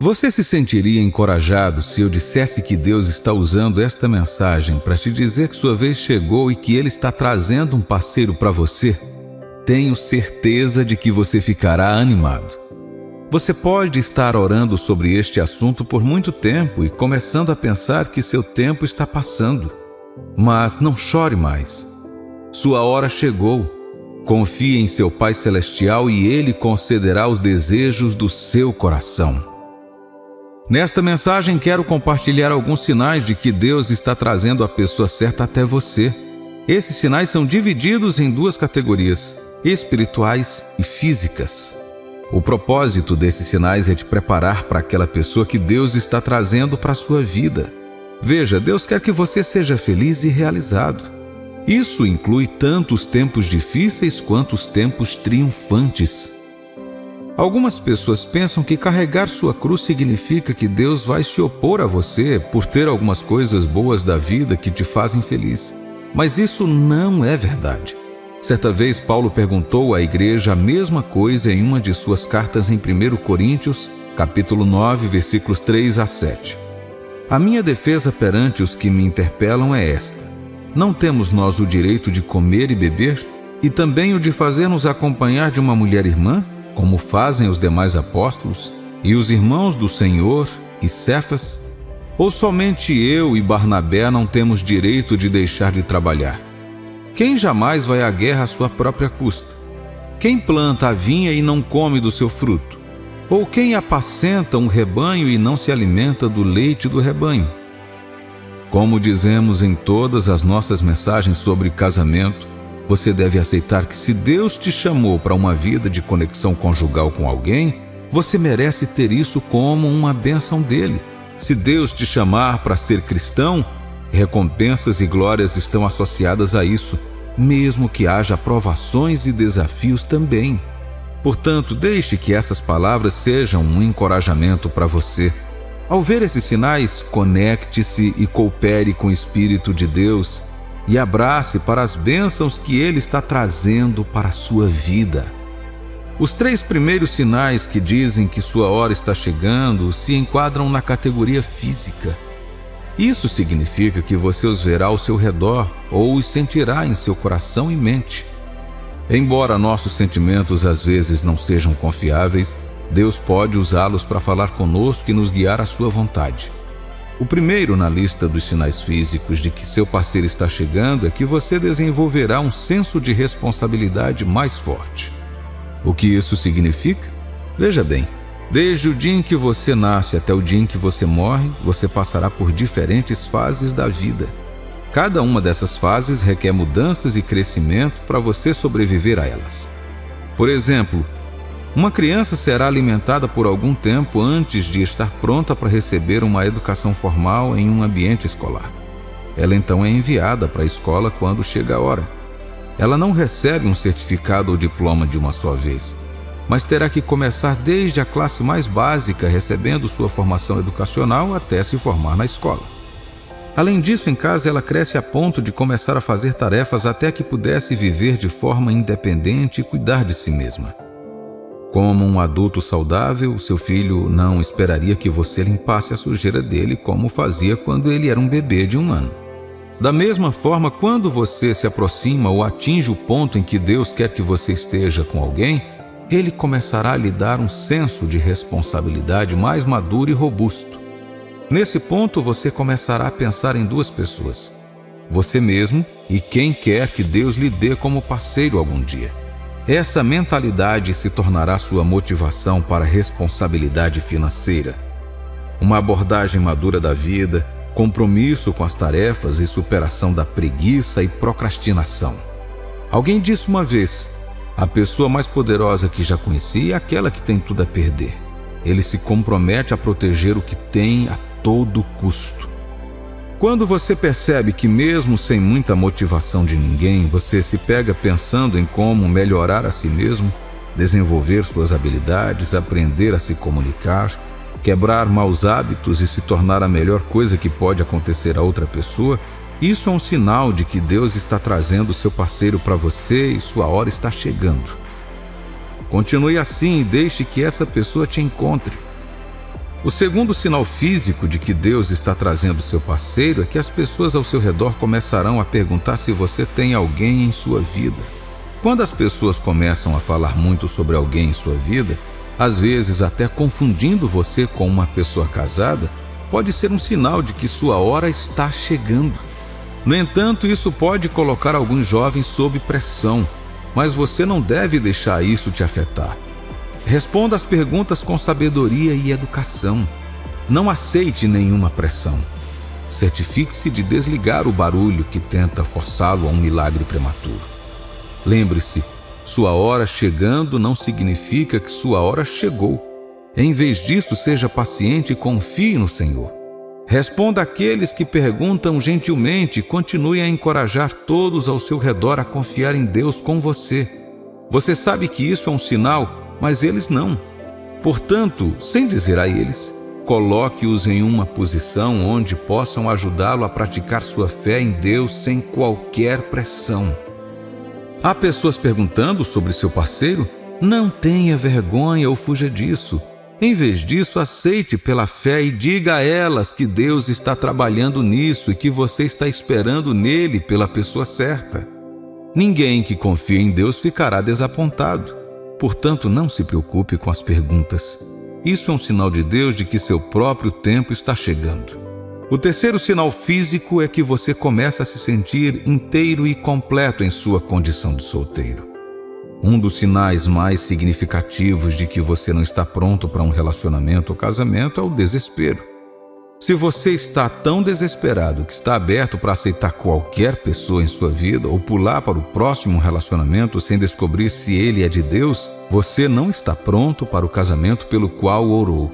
Você se sentiria encorajado se eu dissesse que Deus está usando esta mensagem para te dizer que sua vez chegou e que Ele está trazendo um parceiro para você? Tenho certeza de que você ficará animado. Você pode estar orando sobre este assunto por muito tempo e começando a pensar que seu tempo está passando. Mas não chore mais. Sua hora chegou. Confie em seu Pai Celestial e Ele concederá os desejos do seu coração. Nesta mensagem quero compartilhar alguns sinais de que Deus está trazendo a pessoa certa até você. Esses sinais são divididos em duas categorias, espirituais e físicas. O propósito desses sinais é te preparar para aquela pessoa que Deus está trazendo para a sua vida. Veja, Deus quer que você seja feliz e realizado. Isso inclui tanto os tempos difíceis quanto os tempos triunfantes. Algumas pessoas pensam que carregar sua cruz significa que Deus vai se opor a você por ter algumas coisas boas da vida que te fazem feliz. Mas isso não é verdade. Certa vez, Paulo perguntou à igreja a mesma coisa em uma de suas cartas em 1 Coríntios, capítulo 9, versículos 3 a 7. A minha defesa perante os que me interpelam é esta: não temos nós o direito de comer e beber, e também o de fazer-nos acompanhar de uma mulher irmã, como fazem os demais apóstolos, e os irmãos do Senhor e Cefas? Ou somente eu e Barnabé não temos direito de deixar de trabalhar? Quem jamais vai à guerra à sua própria custa? Quem planta a vinha e não come do seu fruto? Ou quem apacenta um rebanho e não se alimenta do leite do rebanho? Como dizemos em todas as nossas mensagens sobre casamento, você deve aceitar que se Deus te chamou para uma vida de conexão conjugal com alguém, você merece ter isso como uma bênção dele. Se Deus te chamar para ser cristão, recompensas e glórias estão associadas a isso, mesmo que haja provações e desafios também. Portanto, deixe que essas palavras sejam um encorajamento para você. Ao ver esses sinais, conecte-se e coopere com o Espírito de Deus e abrace para as bênçãos que Ele está trazendo para a sua vida. Os 3 primeiros sinais que dizem que sua hora está chegando se enquadram na categoria física. Isso significa que você os verá ao seu redor ou os sentirá em seu coração e mente. Embora nossos sentimentos às vezes não sejam confiáveis, Deus pode usá-los para falar conosco e nos guiar à sua vontade. O primeiro na lista dos sinais físicos de que seu parceiro está chegando é que você desenvolverá um senso de responsabilidade mais forte. O que isso significa? Veja bem, desde o dia em que você nasce até o dia em que você morre, você passará por diferentes fases da vida. Cada uma dessas fases requer mudanças e crescimento para você sobreviver a elas. Por exemplo, uma criança será alimentada por algum tempo antes de estar pronta para receber uma educação formal em um ambiente escolar. Ela então é enviada para a escola quando chega a hora. Ela não recebe um certificado ou diploma de uma só vez, mas terá que começar desde a classe mais básica, recebendo sua formação educacional até se formar na escola. Além disso, em casa ela cresce a ponto de começar a fazer tarefas até que pudesse viver de forma independente e cuidar de si mesma. Como um adulto saudável, seu filho não esperaria que você limpasse a sujeira dele como fazia quando ele era um bebê de 1 ano. Da mesma forma, quando você se aproxima ou atinge o ponto em que Deus quer que você esteja com alguém, Ele começará a lhe dar um senso de responsabilidade mais maduro e robusto. Nesse ponto, você começará a pensar em 2 pessoas: você mesmo e quem quer que Deus lhe dê como parceiro algum dia. Essa mentalidade se tornará sua motivação para a responsabilidade financeira. Uma abordagem madura da vida, compromisso com as tarefas e superação da preguiça e procrastinação. Alguém disse uma vez: a pessoa mais poderosa que já conheci é aquela que tem tudo a perder. Ele se compromete a proteger o que tem a todo custo. Quando você percebe que mesmo sem muita motivação de ninguém, você se pega pensando em como melhorar a si mesmo, desenvolver suas habilidades, aprender a se comunicar, quebrar maus hábitos e se tornar a melhor coisa que pode acontecer a outra pessoa, isso é um sinal de que Deus está trazendo seu parceiro para você e sua hora está chegando. Continue assim e deixe que essa pessoa te encontre. O segundo sinal físico de que Deus está trazendo seu parceiro é que as pessoas ao seu redor começarão a perguntar se você tem alguém em sua vida. Quando as pessoas começam a falar muito sobre alguém em sua vida, às vezes até confundindo você com uma pessoa casada, pode ser um sinal de que sua hora está chegando. No entanto, isso pode colocar alguns jovens sob pressão, mas você não deve deixar isso te afetar. Responda às perguntas com sabedoria e educação. Não aceite nenhuma pressão. Certifique-se de desligar o barulho que tenta forçá-lo a um milagre prematuro. Lembre-se, sua hora chegando não significa que sua hora chegou. Em vez disso, seja paciente e confie no Senhor. Responda àqueles que perguntam gentilmente e continue a encorajar todos ao seu redor a confiar em Deus com você. Você sabe que isso é um sinal, mas eles não. Portanto, sem dizer a eles, coloque-os em uma posição onde possam ajudá-lo a praticar sua fé em Deus sem qualquer pressão. Há pessoas perguntando sobre seu parceiro? Não tenha vergonha ou fuja disso. Em vez disso, aceite pela fé e diga a elas que Deus está trabalhando nisso e que você está esperando nele pela pessoa certa. Ninguém que confia em Deus ficará desapontado. Portanto, não se preocupe com as perguntas. Isso é um sinal de Deus de que seu próprio tempo está chegando. O terceiro sinal físico é que você começa a se sentir inteiro e completo em sua condição de solteiro. Um dos sinais mais significativos de que você não está pronto para um relacionamento ou casamento é o desespero. Se você está tão desesperado que está aberto para aceitar qualquer pessoa em sua vida ou pular para o próximo relacionamento sem descobrir se ele é de Deus, você não está pronto para o casamento pelo qual orou.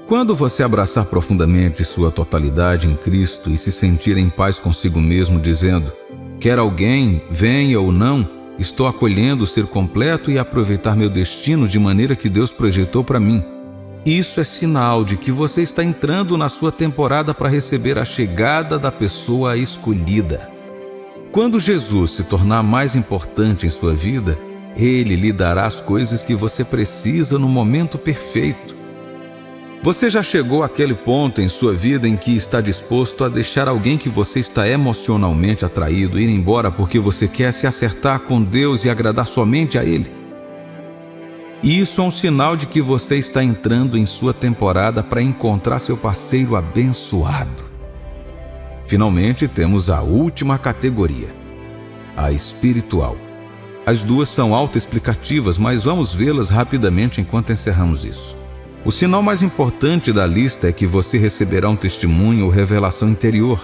Quando você abraçar profundamente sua totalidade em Cristo e se sentir em paz consigo mesmo, dizendo: quer alguém, venha ou não, estou acolhendo ser completo e aproveitar meu destino de maneira que Deus projetou para mim. Isso é sinal de que você está entrando na sua temporada para receber a chegada da pessoa escolhida. Quando Jesus se tornar mais importante em sua vida, Ele lhe dará as coisas que você precisa no momento perfeito. Você já chegou àquele ponto em sua vida em que está disposto a deixar alguém que você está emocionalmente atraído ir embora porque você quer se acertar com Deus e agradar somente a Ele? Isso é um sinal de que você está entrando em sua temporada para encontrar seu parceiro abençoado. Finalmente, temos a última categoria, a espiritual. As duas são autoexplicativas, mas vamos vê-las rapidamente enquanto encerramos isso. O sinal mais importante da lista é que você receberá um testemunho ou revelação interior.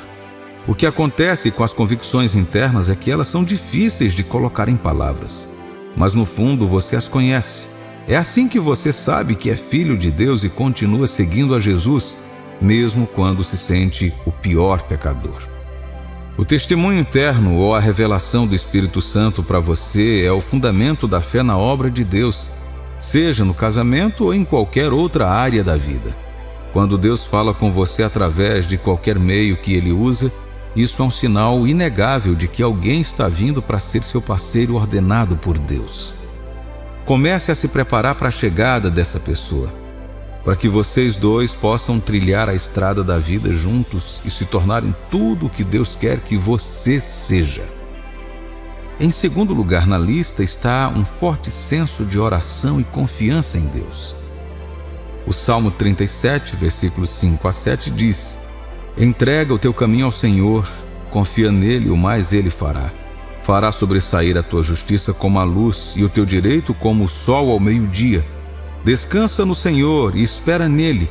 O que acontece com as convicções internas é que elas são difíceis de colocar em palavras, mas no fundo você as conhece. É assim que você sabe que é filho de Deus e continua seguindo a Jesus, mesmo quando se sente o pior pecador. O testemunho interno ou a revelação do Espírito Santo para você é o fundamento da fé na obra de Deus, seja no casamento ou em qualquer outra área da vida. Quando Deus fala com você através de qualquer meio que Ele usa, isso é um sinal inegável de que alguém está vindo para ser seu parceiro ordenado por Deus. Comece a se preparar para a chegada dessa pessoa, para que vocês dois possam trilhar a estrada da vida juntos e se tornarem tudo o que Deus quer que você seja. Em segundo lugar na lista está um forte senso de oração e confiança em Deus. O Salmo 37, versículos 5 a 7 diz: entrega o teu caminho ao Senhor, confia nele, o mais ele fará. Fará sobressair a tua justiça como a luz e o teu direito como o sol ao meio-dia. Descansa no Senhor e espera nele.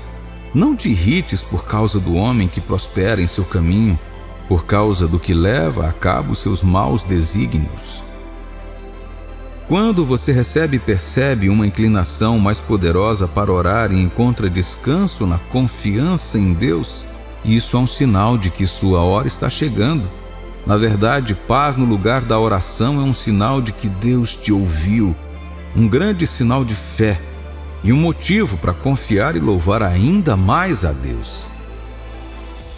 Não te irrites por causa do homem que prospera em seu caminho, por causa do que leva a cabo seus maus desígnios. Quando você recebe e percebe uma inclinação mais poderosa para orar e encontra descanso na confiança em Deus, isso é um sinal de que sua hora está chegando. Na verdade, paz no lugar da oração é um sinal de que Deus te ouviu, um grande sinal de fé e um motivo para confiar e louvar ainda mais a Deus.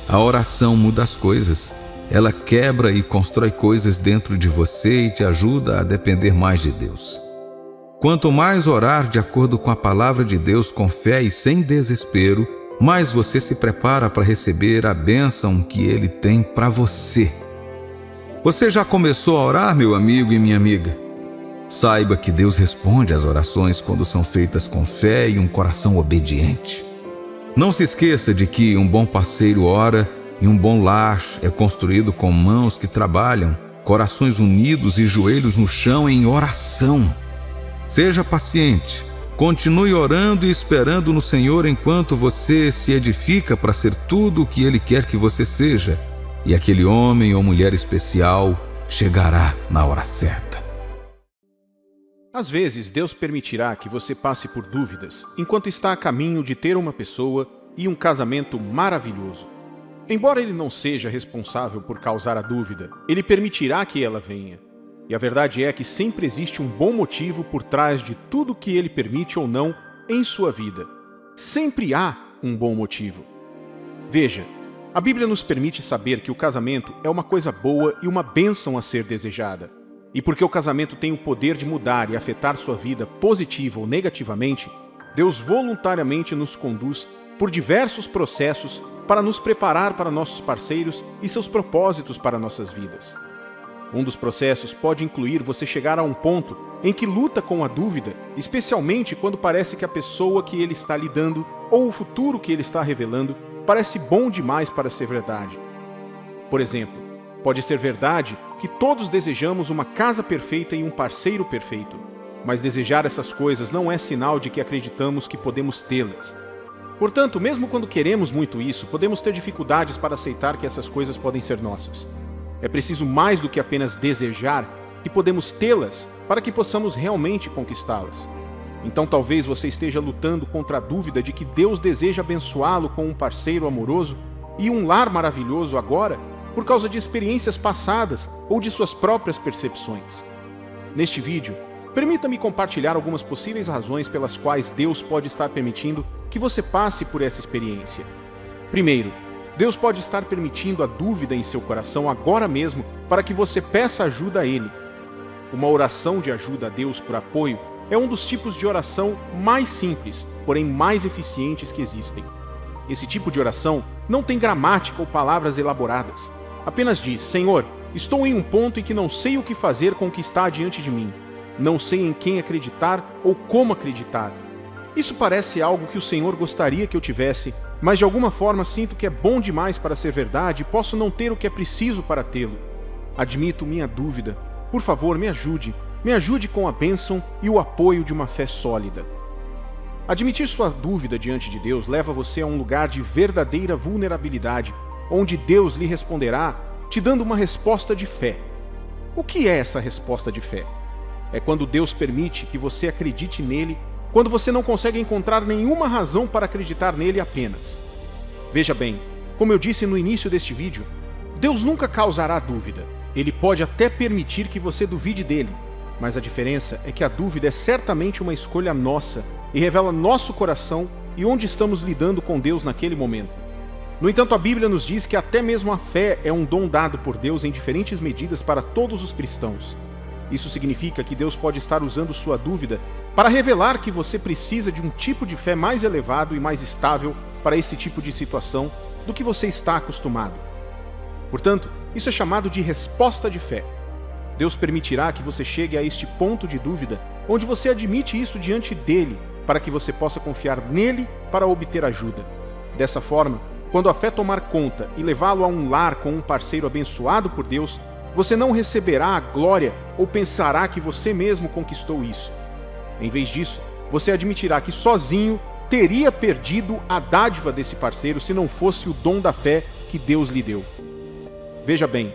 A oração muda as coisas. Ela quebra e constrói coisas dentro de você e te ajuda a depender mais de Deus. Quanto mais orar de acordo com a palavra de Deus com fé e sem desespero, mais você se prepara para receber a bênção que Ele tem para você. Você já começou a orar, meu amigo e minha amiga? Saiba que Deus responde às orações quando são feitas com fé e um coração obediente. Não se esqueça de que um bom parceiro ora e um bom lar é construído com mãos que trabalham, corações unidos e joelhos no chão em oração. Seja paciente, continue orando e esperando no Senhor enquanto você se edifica para ser tudo o que Ele quer que você seja, e aquele homem ou mulher especial chegará na hora certa. Às vezes, Deus permitirá que você passe por dúvidas enquanto está a caminho de ter uma pessoa e um casamento maravilhoso. Embora Ele não seja responsável por causar a dúvida, Ele permitirá que ela venha. E a verdade é que sempre existe um bom motivo por trás de tudo que Ele permite ou não em sua vida. Sempre há um bom motivo. Veja, a Bíblia nos permite saber que o casamento é uma coisa boa e uma bênção a ser desejada. E porque o casamento tem o poder de mudar e afetar sua vida positiva ou negativamente, Deus voluntariamente nos conduz por diversos processos para nos preparar para nossos parceiros e seus propósitos para nossas vidas. Um dos processos pode incluir você chegar a um ponto em que luta com a dúvida, especialmente quando parece que a pessoa que ele está lidando ou o futuro que ele está revelando parece bom demais para ser verdade. Por exemplo, pode ser verdade que todos desejamos uma casa perfeita e um parceiro perfeito, mas desejar essas coisas não é sinal de que acreditamos que podemos tê-las. Portanto, mesmo quando queremos muito isso, podemos ter dificuldades para aceitar que essas coisas podem ser nossas. É preciso mais do que apenas desejar que podemos tê-las para que possamos realmente conquistá-las. Então talvez você esteja lutando contra a dúvida de que Deus deseja abençoá-lo com um parceiro amoroso e um lar maravilhoso agora, por causa de experiências passadas ou de suas próprias percepções. Neste vídeo, permita-me compartilhar algumas possíveis razões pelas quais Deus pode estar permitindo que você passe por essa experiência. Primeiro, Deus pode estar permitindo a dúvida em seu coração agora mesmo para que você peça ajuda a Ele. Uma oração de ajuda a Deus por apoio é um dos tipos de oração mais simples, porém mais eficientes que existem. Esse tipo de oração não tem gramática ou palavras elaboradas. Apenas diz: Senhor, estou em um ponto em que não sei o que fazer com o que está diante de mim. Não sei em quem acreditar ou como acreditar. Isso parece algo que o Senhor gostaria que eu tivesse, mas de alguma forma sinto que é bom demais para ser verdade e posso não ter o que é preciso para tê-lo. Admito minha dúvida. Por favor, me ajude. Me ajude com a bênção e o apoio de uma fé sólida. Admitir sua dúvida diante de Deus leva você a um lugar de verdadeira vulnerabilidade, onde Deus lhe responderá, te dando uma resposta de fé. O que é essa resposta de fé? É quando Deus permite que você acredite nele, quando você não consegue encontrar nenhuma razão para acreditar nele apenas. Veja bem, como eu disse no início deste vídeo, Deus nunca causará dúvida. Ele pode até permitir que você duvide dele, mas a diferença é que a dúvida é certamente uma escolha nossa e revela nosso coração e onde estamos lidando com Deus naquele momento. No entanto, a Bíblia nos diz que até mesmo a fé é um dom dado por Deus em diferentes medidas para todos os cristãos. Isso significa que Deus pode estar usando sua dúvida para revelar que você precisa de um tipo de fé mais elevado e mais estável para esse tipo de situação do que você está acostumado. Portanto, isso é chamado de resposta de fé. Deus permitirá que você chegue a este ponto de dúvida, onde você admite isso diante dele, para que você possa confiar nele para obter ajuda. Dessa forma, quando a fé tomar conta e levá-lo a um lar com um parceiro abençoado por Deus, você não receberá a glória ou pensará que você mesmo conquistou isso. Em vez disso, você admitirá que sozinho teria perdido a dádiva desse parceiro se não fosse o dom da fé que Deus lhe deu. Veja bem,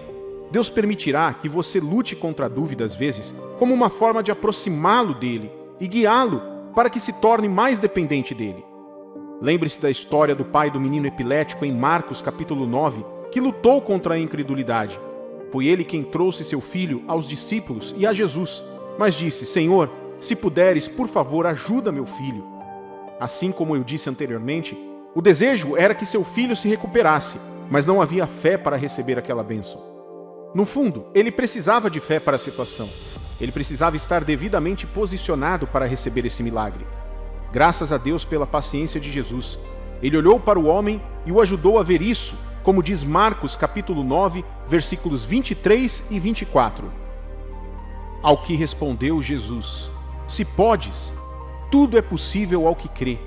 Deus permitirá que você lute contra a dúvida às vezes como uma forma de aproximá-lo dele e guiá-lo para que se torne mais dependente dele. Lembre-se da história do pai do menino epilético em Marcos capítulo 9, que lutou contra a incredulidade. Foi ele quem trouxe seu filho aos discípulos e a Jesus, mas disse: Senhor, se puderes, por favor, ajuda meu filho. Assim como eu disse anteriormente, o desejo era que seu filho se recuperasse, mas não havia fé para receber aquela bênção. No fundo, ele precisava de fé para a situação. Ele precisava estar devidamente posicionado para receber esse milagre. Graças a Deus pela paciência de Jesus, Ele olhou para o homem e o ajudou a ver isso, como diz Marcos capítulo 9, versículos 23 e 24. Ao que respondeu Jesus: Se podes, tudo é possível ao que crê.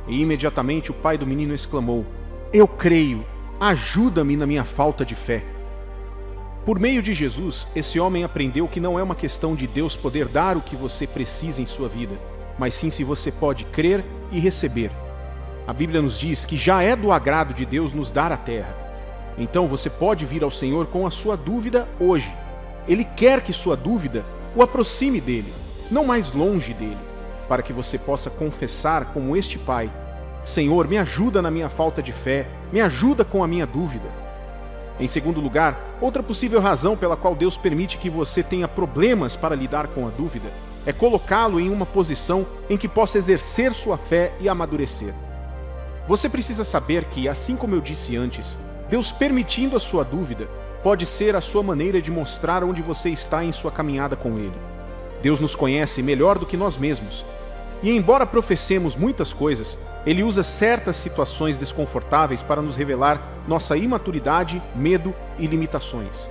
E imediatamente o pai do menino exclamou: Eu creio, ajuda-me na minha falta de fé. Por meio de Jesus, esse homem aprendeu que não é uma questão de Deus poder dar o que você precisa em sua vida, mas sim se você pode crer e receber. A Bíblia nos diz que já é do agrado de Deus nos dar a terra. Então você pode vir ao Senhor com a sua dúvida hoje. Ele quer que sua dúvida o aproxime dele, não mais longe dele, para que você possa confessar como este pai: Senhor, me ajuda na minha falta de fé, me ajuda com a minha dúvida. Em segundo lugar, outra possível razão pela qual Deus permite que você tenha problemas para lidar com a dúvida é colocá-lo em uma posição em que possa exercer sua fé e amadurecer. Você precisa saber que, assim como eu disse antes, Deus permitindo a sua dúvida pode ser a sua maneira de mostrar onde você está em sua caminhada com Ele. Deus nos conhece melhor do que nós mesmos. E embora professemos muitas coisas, Ele usa certas situações desconfortáveis para nos revelar nossa imaturidade, medo e limitações.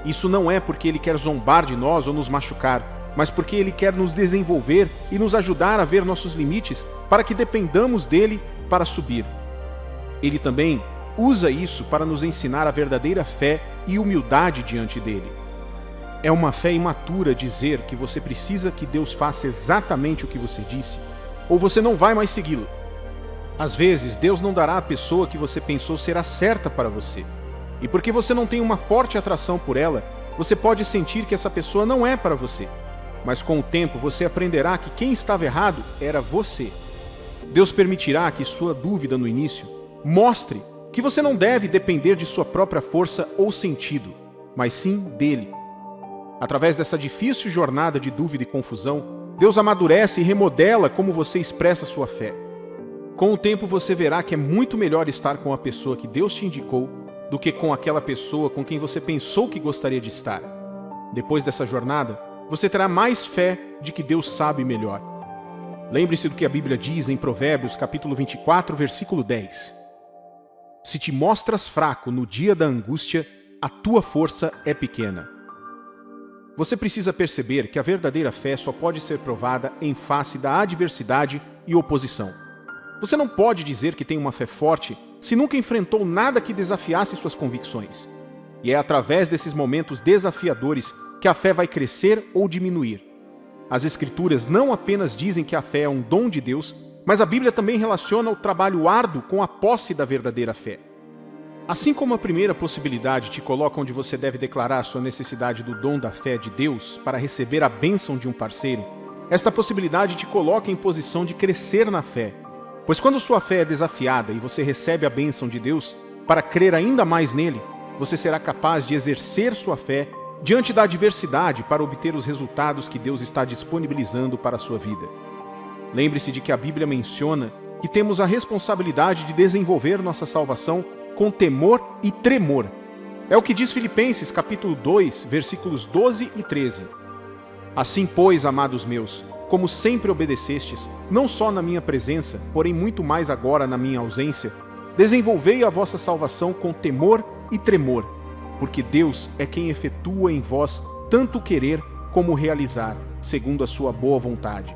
Isso não é porque Ele quer zombar de nós ou nos machucar, mas porque Ele quer nos desenvolver e nos ajudar a ver nossos limites para que dependamos dEle para subir. Ele também usa isso para nos ensinar a verdadeira fé e humildade diante dEle. É uma fé imatura dizer que você precisa que Deus faça exatamente o que você disse, ou você não vai mais segui-lo. Às vezes, Deus não dará a pessoa que você pensou ser a certa para você. E porque você não tem uma forte atração por ela, você pode sentir que essa pessoa não é para você. Mas com o tempo, você aprenderá que quem estava errado era você. Deus permitirá que sua dúvida no início mostre que você não deve depender de sua própria força ou sentido, mas sim dele. Através dessa difícil jornada de dúvida e confusão, Deus amadurece e remodela como você expressa sua fé. Com o tempo você verá que é muito melhor estar com a pessoa que Deus te indicou do que com aquela pessoa com quem você pensou que gostaria de estar. Depois dessa jornada, você terá mais fé de que Deus sabe melhor. Lembre-se do que a Bíblia diz em Provérbios capítulo 24, versículo 10. Se te mostras fraco no dia da angústia, a tua força é pequena. Você precisa perceber que a verdadeira fé só pode ser provada em face da adversidade e oposição. Você não pode dizer que tem uma fé forte se nunca enfrentou nada que desafiasse suas convicções. E é através desses momentos desafiadores que a fé vai crescer ou diminuir. As Escrituras não apenas dizem que a fé é um dom de Deus, mas a Bíblia também relaciona o trabalho árduo com a posse da verdadeira fé. Assim como a primeira possibilidade te coloca onde você deve declarar sua necessidade do dom da fé de Deus para receber a bênção de um parceiro, esta possibilidade te coloca em posição de crescer na fé. Pois quando sua fé é desafiada e você recebe a bênção de Deus para crer ainda mais nele, você será capaz de exercer sua fé diante da adversidade para obter os resultados que Deus está disponibilizando para a sua vida. Lembre-se de que a Bíblia menciona que temos a responsabilidade de desenvolver nossa salvação com temor e tremor. É o que diz Filipenses capítulo 2, versículos 12 e 13. Assim, pois, amados meus, como sempre obedecestes, não só na minha presença, porém muito mais agora na minha ausência, desenvolvei a vossa salvação com temor e tremor, porque Deus é quem efetua em vós tanto querer como realizar, segundo a sua boa vontade.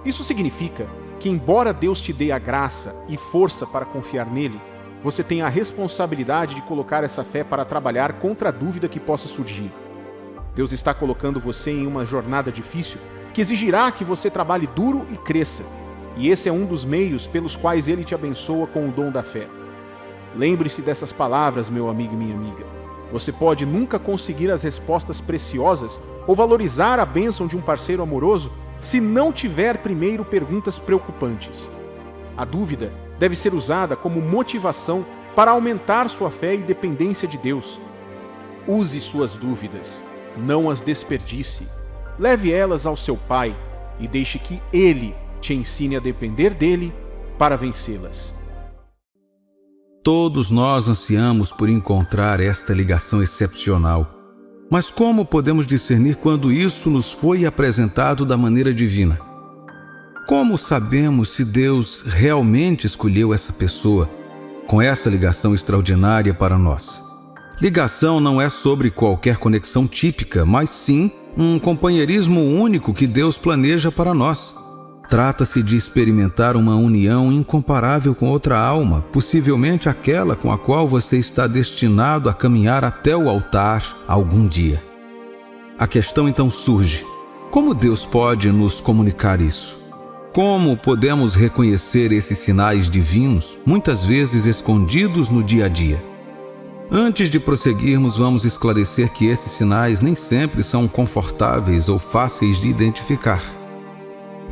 Isso significa que, embora Deus te dê a graça e força para confiar nele, você tem a responsabilidade de colocar essa fé para trabalhar contra a dúvida que possa surgir. Deus está colocando você em uma jornada difícil que exigirá que você trabalhe duro e cresça, e esse é um dos meios pelos quais Ele te abençoa com o dom da fé. Lembre-se dessas palavras, meu amigo e minha amiga. Você pode nunca conseguir as respostas preciosas ou valorizar a bênção de um parceiro amoroso se não tiver primeiro perguntas preocupantes. A dúvida deve ser usada como motivação para aumentar sua fé e dependência de Deus. Use suas dúvidas, não as desperdice. Leve elas ao seu Pai e deixe que Ele te ensine a depender dele para vencê-las. Todos nós ansiamos por encontrar esta ligação excepcional. Mas como podemos discernir quando isso nos foi apresentado da maneira divina? Como sabemos se Deus realmente escolheu essa pessoa com essa ligação extraordinária para nós? Ligação não é sobre qualquer conexão típica, mas sim um companheirismo único que Deus planeja para nós. Trata-se de experimentar uma união incomparável com outra alma, possivelmente aquela com a qual você está destinado a caminhar até o altar algum dia. A questão então surge: como Deus pode nos comunicar isso? Como podemos reconhecer esses sinais divinos, muitas vezes escondidos no dia a dia? Antes de prosseguirmos, vamos esclarecer que esses sinais nem sempre são confortáveis ou fáceis de identificar.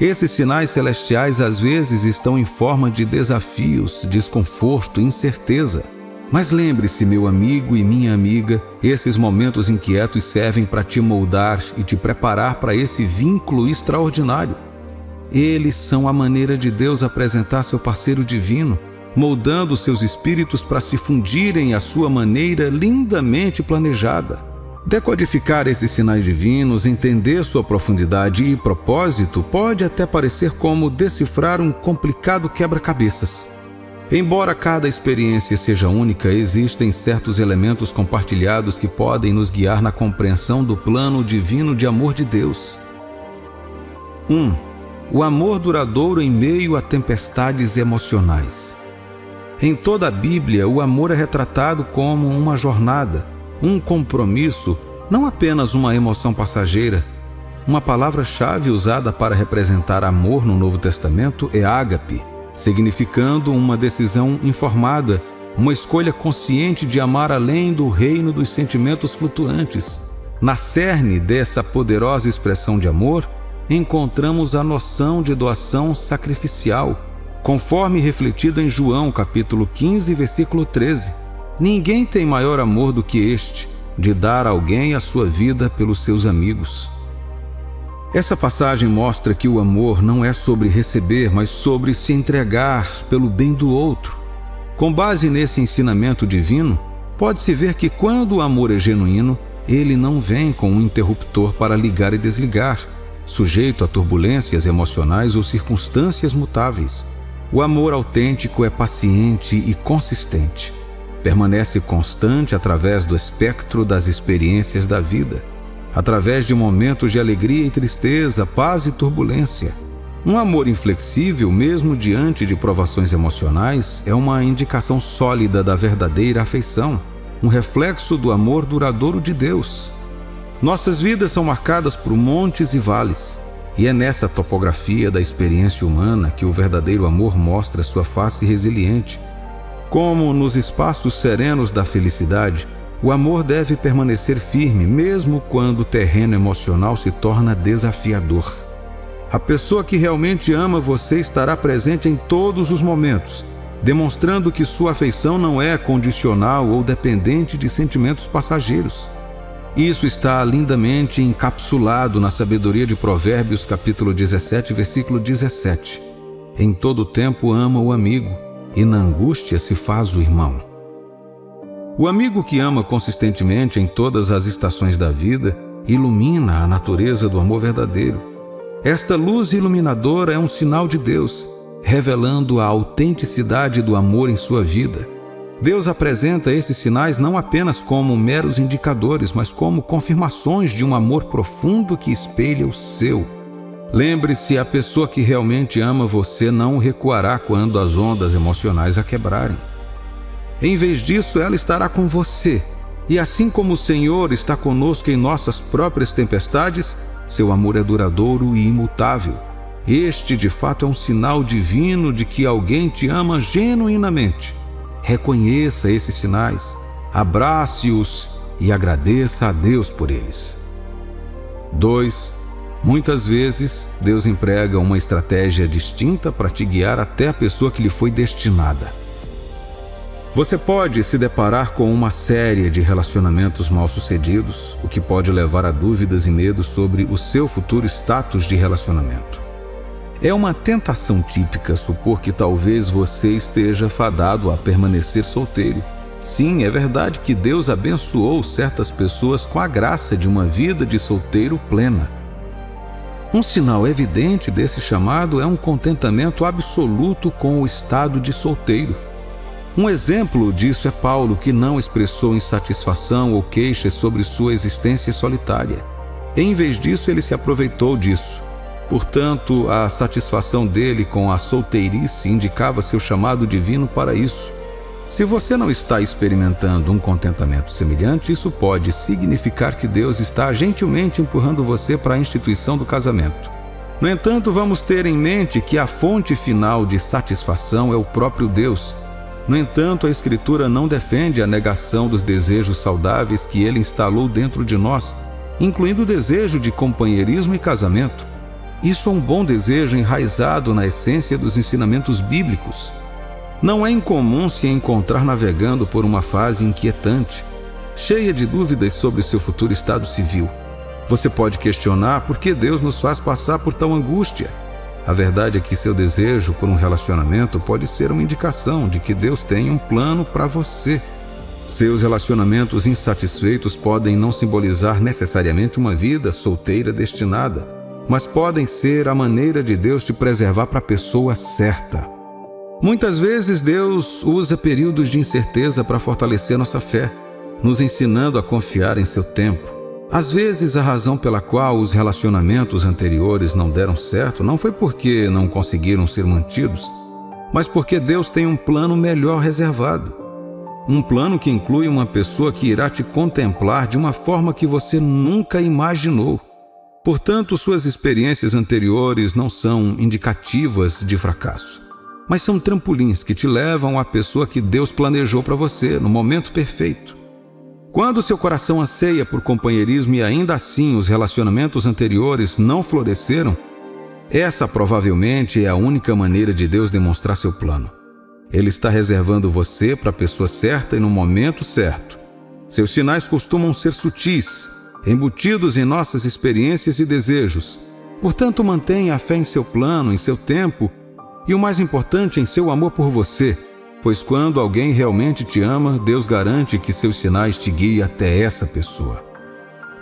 Esses sinais celestiais às vezes estão em forma de desafios, desconforto, incerteza. Mas lembre-se, meu amigo e minha amiga, esses momentos inquietos servem para te moldar e te preparar para esse vínculo extraordinário. Eles são a maneira de Deus apresentar seu parceiro divino, moldando seus espíritos para se fundirem à sua maneira lindamente planejada. Decodificar esses sinais divinos, entender sua profundidade e propósito, pode até parecer como decifrar um complicado quebra-cabeças. Embora cada experiência seja única, existem certos elementos compartilhados que podem nos guiar na compreensão do plano divino de amor de Deus. 1. O amor duradouro em meio a tempestades emocionais. Em toda a Bíblia, o amor é retratado como uma jornada, um compromisso, não apenas uma emoção passageira. Uma palavra-chave usada para representar amor no Novo Testamento é ágape, significando uma decisão informada, uma escolha consciente de amar além do reino dos sentimentos flutuantes. Na cerne dessa poderosa expressão de amor, encontramos a noção de doação sacrificial, conforme refletido em João, capítulo 15, versículo 13. Ninguém tem maior amor do que este, de dar a alguém a sua vida pelos seus amigos. Essa passagem mostra que o amor não é sobre receber, mas sobre se entregar pelo bem do outro. Com base nesse ensinamento divino, pode-se ver que quando o amor é genuíno, ele não vem com um interruptor para ligar e desligar, sujeito a turbulências emocionais ou circunstâncias mutáveis. O amor autêntico é paciente e consistente. Permanece constante através do espectro das experiências da vida, através de momentos de alegria e tristeza, paz e turbulência. Um amor inflexível, mesmo diante de provações emocionais, é uma indicação sólida da verdadeira afeição, um reflexo do amor duradouro de Deus. Nossas vidas são marcadas por montes e vales, e é nessa topografia da experiência humana que o verdadeiro amor mostra sua face resiliente. Como nos espaços serenos da felicidade, o amor deve permanecer firme mesmo quando o terreno emocional se torna desafiador. A pessoa que realmente ama você estará presente em todos os momentos, demonstrando que sua afeição não é condicional ou dependente de sentimentos passageiros. Isso está lindamente encapsulado na sabedoria de Provérbios, capítulo 17, versículo 17. Em todo tempo ama o amigo, e na angústia se faz o irmão. O amigo que ama consistentemente em todas as estações da vida ilumina a natureza do amor verdadeiro. Esta luz iluminadora é um sinal de Deus, revelando a autenticidade do amor em sua vida. Deus apresenta esses sinais não apenas como meros indicadores, mas como confirmações de um amor profundo que espelha o seu. Lembre-se, a pessoa que realmente ama você não recuará quando as ondas emocionais a quebrarem. Em vez disso, ela estará com você. E assim como o Senhor está conosco em nossas próprias tempestades, seu amor é duradouro e imutável. Este, de fato, é um sinal divino de que alguém te ama genuinamente. Reconheça esses sinais, abrace-os e agradeça a Deus por eles. 2. Muitas vezes, Deus emprega uma estratégia distinta para te guiar até a pessoa que lhe foi destinada. Você pode se deparar com uma série de relacionamentos mal-sucedidos, o que pode levar a dúvidas e medos sobre o seu futuro status de relacionamento. É uma tentação típica supor que talvez você esteja fadado a permanecer solteiro. Sim, é verdade que Deus abençoou certas pessoas com a graça de uma vida de solteiro plena. Um sinal evidente desse chamado é um contentamento absoluto com o estado de solteiro. Um exemplo disso é Paulo, que não expressou insatisfação ou queixas sobre sua existência solitária. Em vez disso, ele se aproveitou disso. Portanto, a satisfação dele com a solteirice indicava seu chamado divino para isso. Se você não está experimentando um contentamento semelhante, isso pode significar que Deus está gentilmente empurrando você para a instituição do casamento. No entanto, vamos ter em mente que a fonte final de satisfação é o próprio Deus. No entanto, a Escritura não defende a negação dos desejos saudáveis que Ele instalou dentro de nós, incluindo o desejo de companheirismo e casamento. Isso é um bom desejo enraizado na essência dos ensinamentos bíblicos. Não é incomum se encontrar navegando por uma fase inquietante, cheia de dúvidas sobre seu futuro estado civil. Você pode questionar por que Deus nos faz passar por tal angústia. A verdade é que seu desejo por um relacionamento pode ser uma indicação de que Deus tem um plano para você. Seus relacionamentos insatisfeitos podem não simbolizar necessariamente uma vida solteira destinada, mas podem ser a maneira de Deus te preservar para a pessoa certa. Muitas vezes Deus usa períodos de incerteza para fortalecer nossa fé, nos ensinando a confiar em seu tempo. Às vezes a razão pela qual os relacionamentos anteriores não deram certo não foi porque não conseguiram ser mantidos, mas porque Deus tem um plano melhor reservado. Um plano que inclui uma pessoa que irá te contemplar de uma forma que você nunca imaginou. Portanto, suas experiências anteriores não são indicativas de fracasso, mas são trampolins que te levam à pessoa que Deus planejou para você no momento perfeito. Quando seu coração anseia por companheirismo e ainda assim os relacionamentos anteriores não floresceram, essa provavelmente é a única maneira de Deus demonstrar seu plano. Ele está reservando você para a pessoa certa e no momento certo. Seus sinais costumam ser sutis, embutidos em nossas experiências e desejos. Portanto, mantenha a fé em seu plano, em seu tempo e, o mais importante, em seu amor por você, pois quando alguém realmente te ama, Deus garante que seus sinais te guiem até essa pessoa.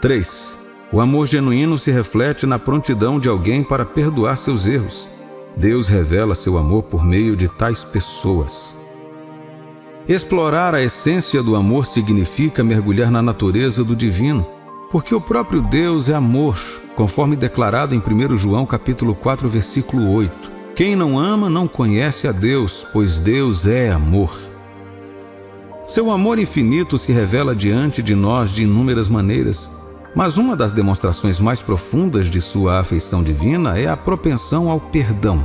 3. O amor genuíno se reflete na prontidão de alguém para perdoar seus erros. Deus revela seu amor por meio de tais pessoas. Explorar a essência do amor significa mergulhar na natureza do divino, porque o próprio Deus é amor, conforme declarado em 1 João capítulo 4, versículo 8. Quem não ama não conhece a Deus, pois Deus é amor. Seu amor infinito se revela diante de nós de inúmeras maneiras, mas uma das demonstrações mais profundas de sua afeição divina é a propensão ao perdão.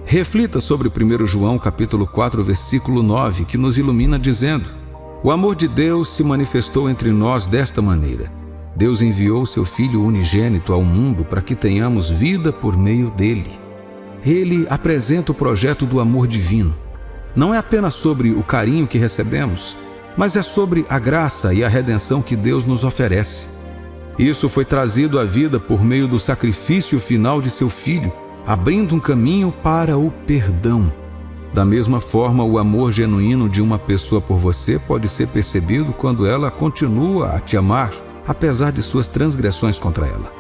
Reflita sobre 1 João capítulo 4, versículo 9, que nos ilumina dizendo: o amor de Deus se manifestou entre nós desta maneira. Deus enviou seu Filho unigênito ao mundo para que tenhamos vida por meio dele. Ele apresenta o projeto do amor divino. Não é apenas sobre o carinho que recebemos, mas é sobre a graça e a redenção que Deus nos oferece. Isso foi trazido à vida por meio do sacrifício final de seu Filho, abrindo um caminho para o perdão. Da mesma forma, o amor genuíno de uma pessoa por você pode ser percebido quando ela continua a te amar, apesar de suas transgressões contra ela.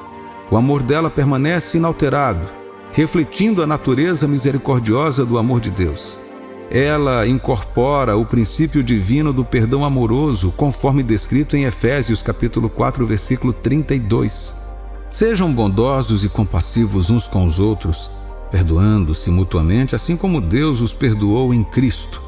O amor dela permanece inalterado, refletindo a natureza misericordiosa do amor de Deus. Ela incorpora o princípio divino do perdão amoroso, conforme descrito em Efésios capítulo 4, versículo 32. Sejam bondosos e compassivos uns com os outros, perdoando-se mutuamente, assim como Deus os perdoou em Cristo.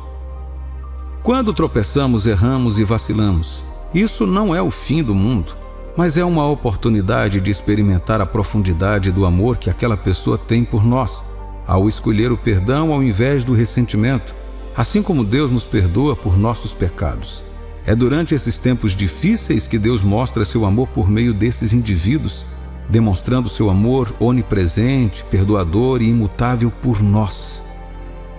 Quando tropeçamos, erramos e vacilamos, isso não é o fim do mundo, mas é uma oportunidade de experimentar a profundidade do amor que aquela pessoa tem por nós, ao escolher o perdão ao invés do ressentimento, assim como Deus nos perdoa por nossos pecados. É durante esses tempos difíceis que Deus mostra seu amor por meio desses indivíduos, demonstrando seu amor onipresente, perdoador e imutável por nós.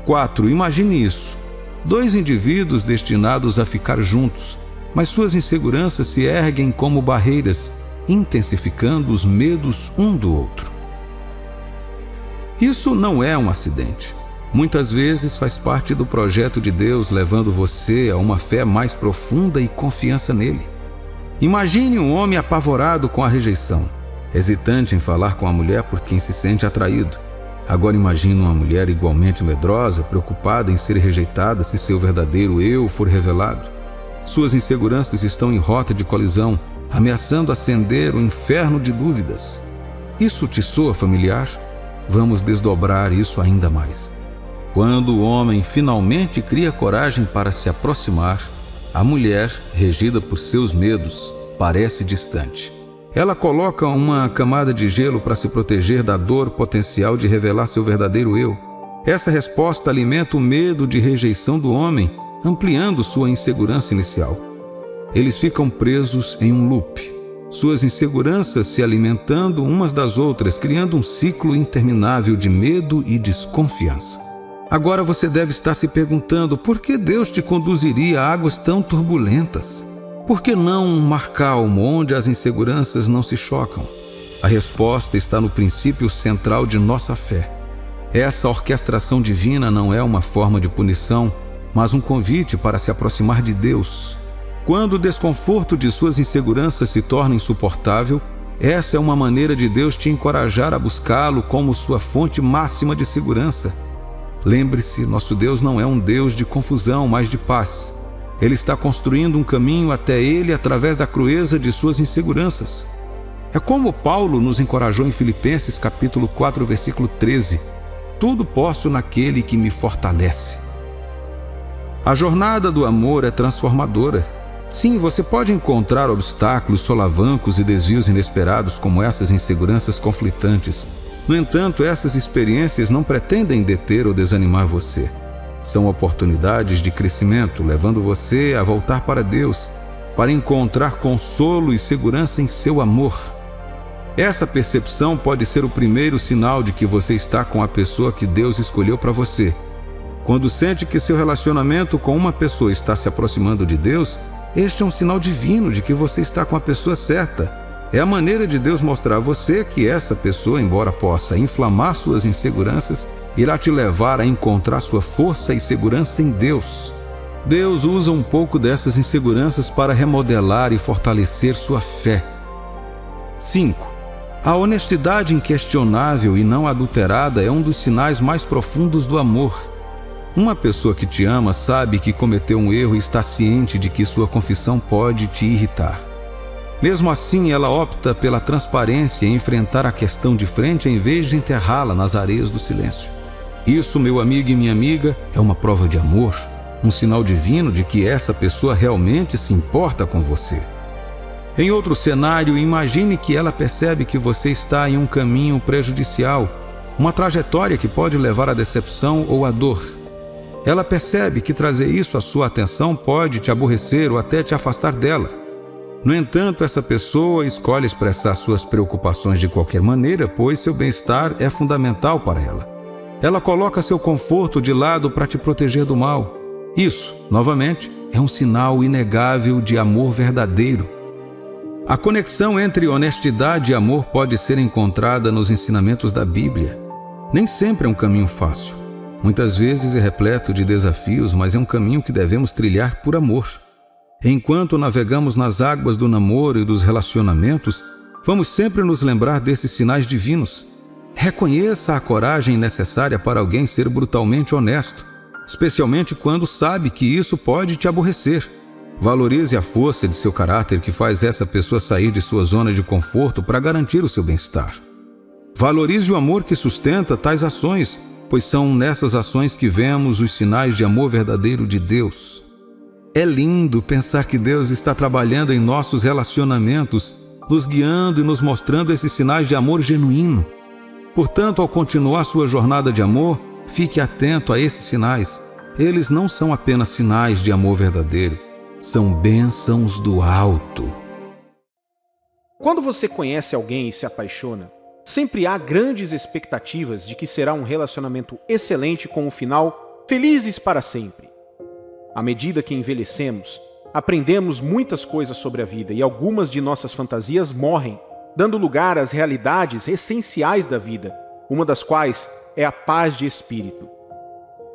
4. Imagine isso: 2 indivíduos destinados a ficar juntos, mas suas inseguranças se erguem como barreiras, intensificando os medos um do outro. Isso não é um acidente. Muitas vezes faz parte do projeto de Deus, levando você a uma fé mais profunda e confiança nele. Imagine um homem apavorado com a rejeição. hesitante em falar com a mulher por quem se sente atraído. Agora imagine uma mulher igualmente medrosa, preocupada em ser rejeitada se seu verdadeiro eu for revelado. Suas inseguranças estão em rota de colisão, ameaçando acender o inferno de dúvidas. Isso te soa familiar? Vamos desdobrar isso ainda mais. Quando o homem finalmente cria coragem para se aproximar, a mulher, regida por seus medos, parece distante. Ela coloca uma camada de gelo para se proteger da dor potencial de revelar seu verdadeiro eu. Essa resposta alimenta o medo de rejeição do homem, ampliando sua insegurança inicial. Eles ficam presos em um loop, suas inseguranças se alimentando umas das outras, criando um ciclo interminável de medo e desconfiança. Agora você deve estar se perguntando por que Deus te conduziria a águas tão turbulentas? Por que não um mar calmo, onde as inseguranças não se chocam? A resposta está no princípio central de nossa fé. Essa orquestração divina não é uma forma de punição, mas um convite para se aproximar de Deus. Quando o desconforto de suas inseguranças se torna insuportável, essa é uma maneira de Deus te encorajar a buscá-lo como sua fonte máxima de segurança. Lembre-se, nosso Deus não é um Deus de confusão, mas de paz. Ele está construindo um caminho até Ele através da crueza de suas inseguranças. É como Paulo nos encorajou em Filipenses capítulo 4, versículo 13. Tudo posso naquele que me fortalece. A jornada do amor é transformadora. Sim, você pode encontrar obstáculos, solavancos e desvios inesperados como essas inseguranças conflitantes. No entanto, essas experiências não pretendem deter ou desanimar você. São oportunidades de crescimento, levando você a voltar para Deus, para encontrar consolo e segurança em seu amor. Essa percepção pode ser o primeiro sinal de que você está com a pessoa que Deus escolheu para você. Quando sente que seu relacionamento com uma pessoa está se aproximando de Deus, este é um sinal divino de que você está com a pessoa certa. É a maneira de Deus mostrar a você que essa pessoa, embora possa inflamar suas inseguranças, irá te levar a encontrar sua força e segurança em Deus. Deus usa um pouco dessas inseguranças para remodelar e fortalecer sua fé. 5. A honestidade inquestionável e não adulterada é um dos sinais mais profundos do amor. Uma pessoa que te ama sabe que cometeu um erro e está ciente de que sua confissão pode te irritar. Mesmo assim, ela opta pela transparência e enfrentar a questão de frente em vez de enterrá-la nas areias do silêncio. Isso, meu amigo e minha amiga, é uma prova de amor, um sinal divino de que essa pessoa realmente se importa com você. Em outro cenário, imagine que ela percebe que você está em um caminho prejudicial, uma trajetória que pode levar à decepção ou à dor. Ela percebe que trazer isso à sua atenção pode te aborrecer ou até te afastar dela. No entanto, essa pessoa escolhe expressar suas preocupações de qualquer maneira, pois seu bem-estar é fundamental para ela. Ela coloca seu conforto de lado para te proteger do mal. Isso, novamente, é um sinal inegável de amor verdadeiro. A conexão entre honestidade e amor pode ser encontrada nos ensinamentos da Bíblia. Nem sempre é um caminho fácil. Muitas vezes é repleto de desafios, mas é um caminho que devemos trilhar por amor. Enquanto navegamos nas águas do namoro e dos relacionamentos, vamos sempre nos lembrar desses sinais divinos. Reconheça a coragem necessária para alguém ser brutalmente honesto, especialmente quando sabe que isso pode te aborrecer. Valorize a força de seu caráter que faz essa pessoa sair de sua zona de conforto para garantir o seu bem-estar. Valorize o amor que sustenta tais ações, pois são nessas ações que vemos os sinais de amor verdadeiro de Deus. É lindo pensar que Deus está trabalhando em nossos relacionamentos, nos guiando e nos mostrando esses sinais de amor genuíno. Portanto, ao continuar sua jornada de amor, fique atento a esses sinais. Eles não são apenas sinais de amor verdadeiro, são bênçãos do alto. Quando você conhece alguém e se apaixona, sempre há grandes expectativas de que será um relacionamento excelente com um final felizes para sempre. À medida que envelhecemos, aprendemos muitas coisas sobre a vida e algumas de nossas fantasias morrem, dando lugar às realidades essenciais da vida, uma das quais é a paz de espírito.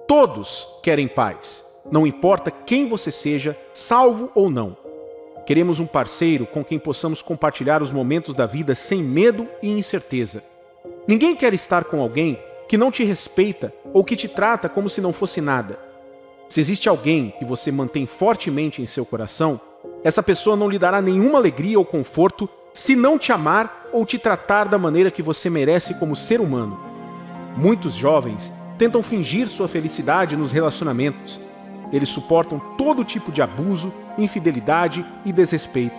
Todos querem paz, não importa quem você seja, salvo ou não. Queremos um parceiro com quem possamos compartilhar os momentos da vida sem medo e incerteza. Ninguém quer estar com alguém que não te respeita ou que te trata como se não fosse nada. Se existe alguém que você mantém fortemente em seu coração, essa pessoa não lhe dará nenhuma alegria ou conforto se não te amar ou te tratar da maneira que você merece como ser humano. Muitos jovens tentam fingir sua felicidade nos relacionamentos. Eles suportam todo tipo de abuso, infidelidade e desrespeito.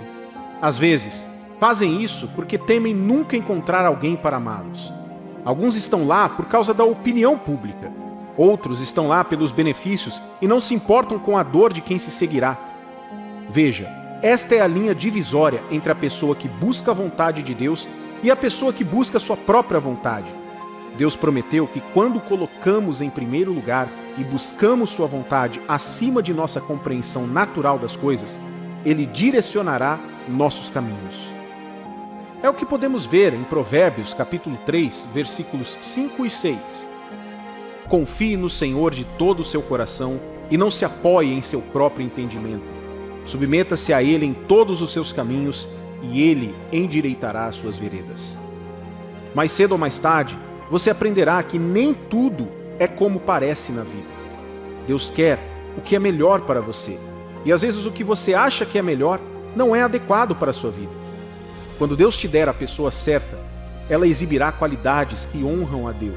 Às vezes, fazem isso porque temem nunca encontrar alguém para amá-los. Alguns estão lá por causa da opinião pública. Outros estão lá pelos benefícios e não se importam com a dor de quem se seguirá. Veja, esta é a linha divisória entre a pessoa que busca a vontade de Deus e a pessoa que busca a sua própria vontade. Deus prometeu que quando colocamos em primeiro lugar e buscamos sua vontade acima de nossa compreensão natural das coisas, Ele direcionará nossos caminhos. É o que podemos ver em Provérbios capítulo 3, versículos 5 e 6. Confie no Senhor de todo o seu coração e não se apoie em seu próprio entendimento. Submeta-se a Ele em todos os seus caminhos e Ele endireitará as suas veredas. Mais cedo ou mais tarde, você aprenderá que nem tudo é como parece na vida. Deus quer o que é melhor para você, e às vezes o que você acha que é melhor não é adequado para a sua vida. Quando Deus te der a pessoa certa, ela exibirá qualidades que honram a Deus.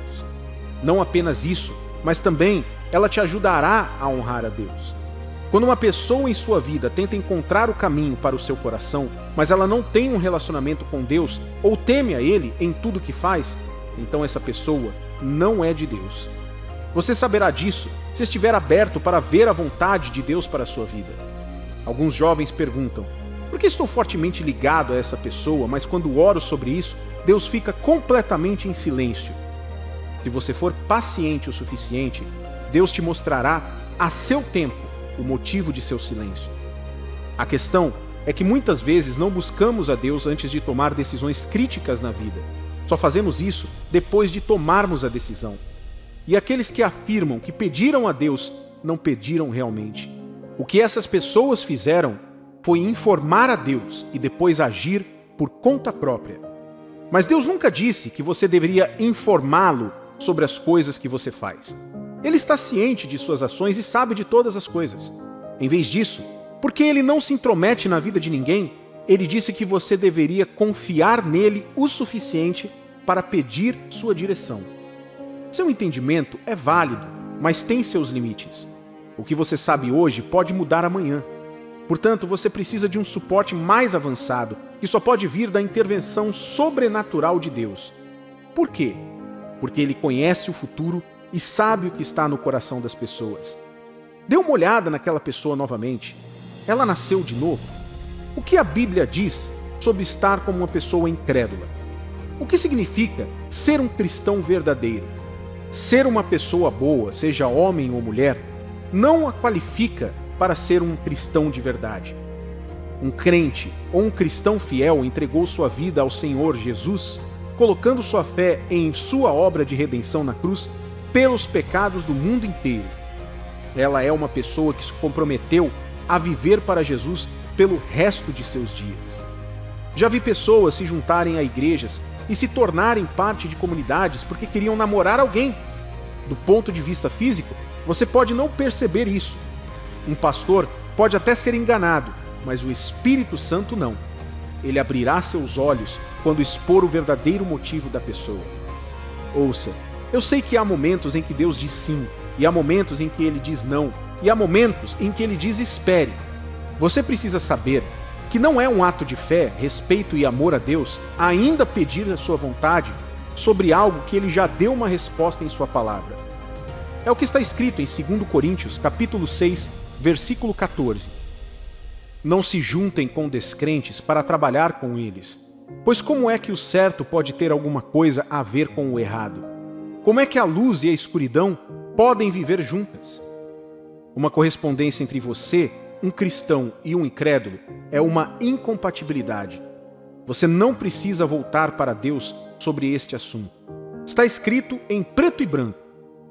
Não apenas isso, mas também ela te ajudará a honrar a Deus. Quando uma pessoa em sua vida tenta encontrar o caminho para o seu coração, mas ela não tem um relacionamento com Deus ou teme a Ele em tudo que faz, então essa pessoa não é de Deus. Você saberá disso se estiver aberto para ver a vontade de Deus para a sua vida. Alguns jovens perguntam: por que estou fortemente ligado a essa pessoa, mas quando oro sobre isso, Deus fica completamente em silêncio? Se você for paciente o suficiente, Deus te mostrará a seu tempo o motivo de seu silêncio. A questão é que muitas vezes não buscamos a Deus antes de tomar decisões críticas na vida. Só fazemos isso depois de tomarmos a decisão. E aqueles que afirmam que pediram a Deus, não pediram realmente. O que essas pessoas fizeram foi informar a Deus e depois agir por conta própria. Mas Deus nunca disse que você deveria informá-lo sobre as coisas que você faz. Ele está ciente de suas ações e sabe de todas as coisas. Em vez disso, porque ele não se intromete na vida de ninguém, ele disse que você deveria confiar nele o suficiente para pedir sua direção. Seu entendimento é válido, mas tem seus limites. O que você sabe hoje pode mudar amanhã. Portanto, você precisa de um suporte mais avançado, que só pode vir da intervenção sobrenatural de Deus. Por quê? Porque Ele conhece o futuro e sabe o que está no coração das pessoas. Dê uma olhada naquela pessoa novamente. Ela nasceu de novo? O que a Bíblia diz sobre estar como uma pessoa incrédula? O que significa ser um cristão verdadeiro? Ser uma pessoa boa, seja homem ou mulher, não a qualifica para ser um cristão de verdade. Um crente ou um cristão fiel entregou sua vida ao Senhor Jesus, colocando sua fé em sua obra de redenção na cruz pelos pecados do mundo inteiro. Ela é uma pessoa que se comprometeu a viver para Jesus pelo resto de seus dias. Já vi pessoas se juntarem a igrejas e se tornarem parte de comunidades porque queriam namorar alguém. Do ponto de vista físico, você pode não perceber isso. Um pastor pode até ser enganado, mas o Espírito Santo não. Ele abrirá seus olhos quando expor o verdadeiro motivo da pessoa. Ouça, eu sei que há momentos em que Deus diz sim, e há momentos em que Ele diz não, e há momentos em que Ele diz espere. Você precisa saber que não é um ato de fé, respeito e amor a Deus ainda pedir a sua vontade sobre algo que Ele já deu uma resposta em sua palavra. É o que está escrito em 2 Coríntios, capítulo 6, versículo 14. Não se juntem com descrentes para trabalhar com eles, pois como é que o certo pode ter alguma coisa a ver com o errado? Como é que a luz e a escuridão podem viver juntas? Uma correspondência entre você, um cristão e um incrédulo, é uma incompatibilidade. Você não precisa voltar para Deus sobre este assunto. Está escrito em preto e branco.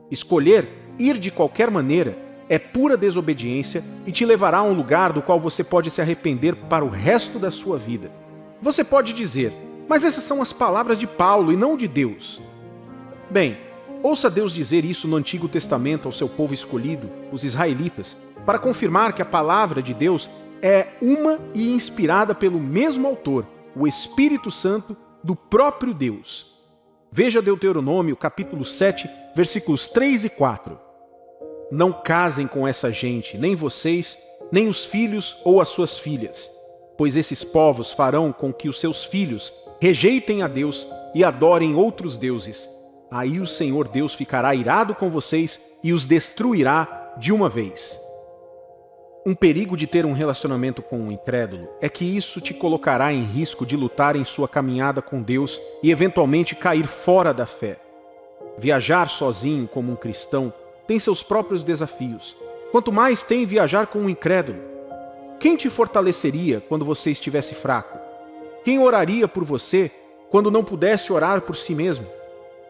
Escolher ir de qualquer maneira É pura desobediência e te levará a um lugar do qual você pode se arrepender para o resto da sua vida. Você pode dizer, mas essas são as palavras de Paulo e não de Deus. Bem, ouça Deus dizer isso no Antigo Testamento ao seu povo escolhido, os israelitas, para confirmar que a palavra de Deus é uma e inspirada pelo mesmo autor, o Espírito Santo do próprio Deus. Veja Deuteronômio, capítulo 7, versículos 3 e 4. Não casem com essa gente, nem vocês, nem os filhos ou as suas filhas, pois esses povos farão com que os seus filhos rejeitem a Deus e adorem outros deuses. Aí o Senhor Deus ficará irado com vocês e os destruirá de uma vez. Um perigo de ter um relacionamento com um incrédulo é que isso te colocará em risco de lutar em sua caminhada com Deus e eventualmente cair fora da fé. Viajar sozinho como um cristão tem seus próprios desafios. Quanto mais tem viajar com um incrédulo. Quem te fortaleceria quando você estivesse fraco? Quem oraria por você quando não pudesse orar por si mesmo?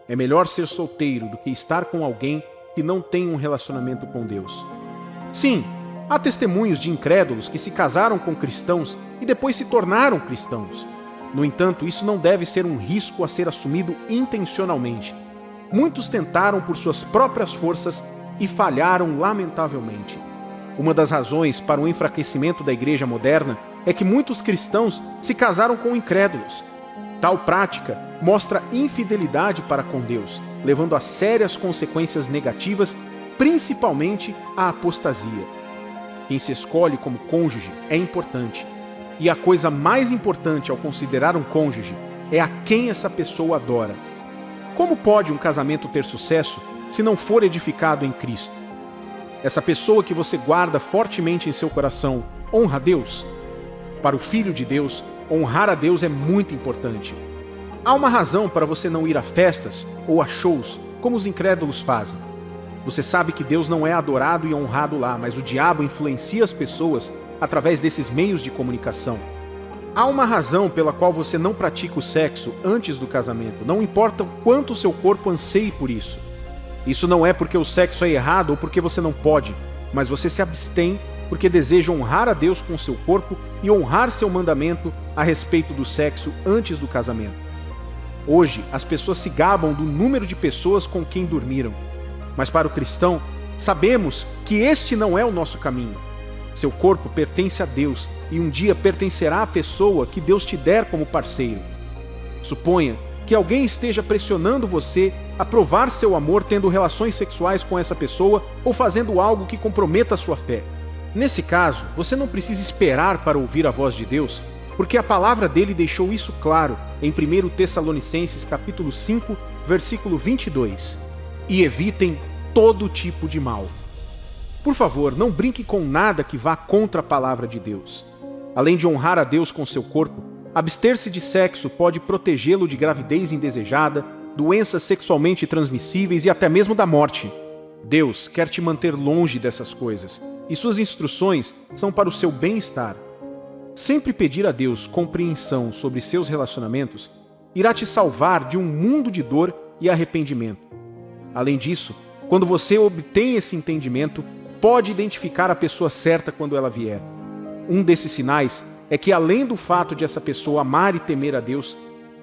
É melhor ser solteiro do que estar com alguém que não tem um relacionamento com Deus. Sim, há testemunhos de incrédulos que se casaram com cristãos e depois se tornaram cristãos. No entanto, isso não deve ser um risco a ser assumido intencionalmente. Muitos tentaram por suas próprias forças e falharam lamentavelmente. Uma das razões para o enfraquecimento da igreja moderna é que muitos cristãos se casaram com incrédulos. Tal prática mostra infidelidade para com Deus, levando a sérias consequências negativas, principalmente a apostasia. Quem se escolhe como cônjuge é importante. E a coisa mais importante ao considerar um cônjuge é a quem essa pessoa adora. Como pode um casamento ter sucesso se não for edificado em Cristo? Essa pessoa que você guarda fortemente em seu coração honra a Deus? Para o Filho de Deus, honrar a Deus é muito importante. Há uma razão para você não ir a festas ou a shows como os incrédulos fazem. Você sabe que Deus não é adorado e honrado lá, mas o diabo influencia as pessoas através desses meios de comunicação. Há uma razão pela qual você não pratica o sexo antes do casamento, não importa o quanto o seu corpo anseie por isso. Isso não é porque o sexo é errado ou porque você não pode, mas você se abstém porque deseja honrar a Deus com o seu corpo e honrar seu mandamento a respeito do sexo antes do casamento. Hoje, as pessoas se gabam do número de pessoas com quem dormiram, mas para o cristão, sabemos que este não é o nosso caminho. Seu corpo pertence a Deus e um dia pertencerá à pessoa que Deus te der como parceiro. Suponha que alguém esteja pressionando você a provar seu amor tendo relações sexuais com essa pessoa ou fazendo algo que comprometa a sua fé. Nesse caso, você não precisa esperar para ouvir a voz de Deus, porque a palavra dele deixou isso claro em 1 Tessalonicenses capítulo 5, versículo 22. E evitem todo tipo de mal. Por favor, não brinque com nada que vá contra a palavra de Deus. Além de honrar a Deus com seu corpo, abster-se de sexo pode protegê-lo de gravidez indesejada, doenças sexualmente transmissíveis e até mesmo da morte. Deus quer te manter longe dessas coisas, e suas instruções são para o seu bem-estar. Sempre pedir a Deus compreensão sobre seus relacionamentos irá te salvar de um mundo de dor e arrependimento. Além disso, quando você obtém esse entendimento, pode identificar a pessoa certa quando ela vier. Um desses sinais é que, além do fato de essa pessoa amar e temer a Deus,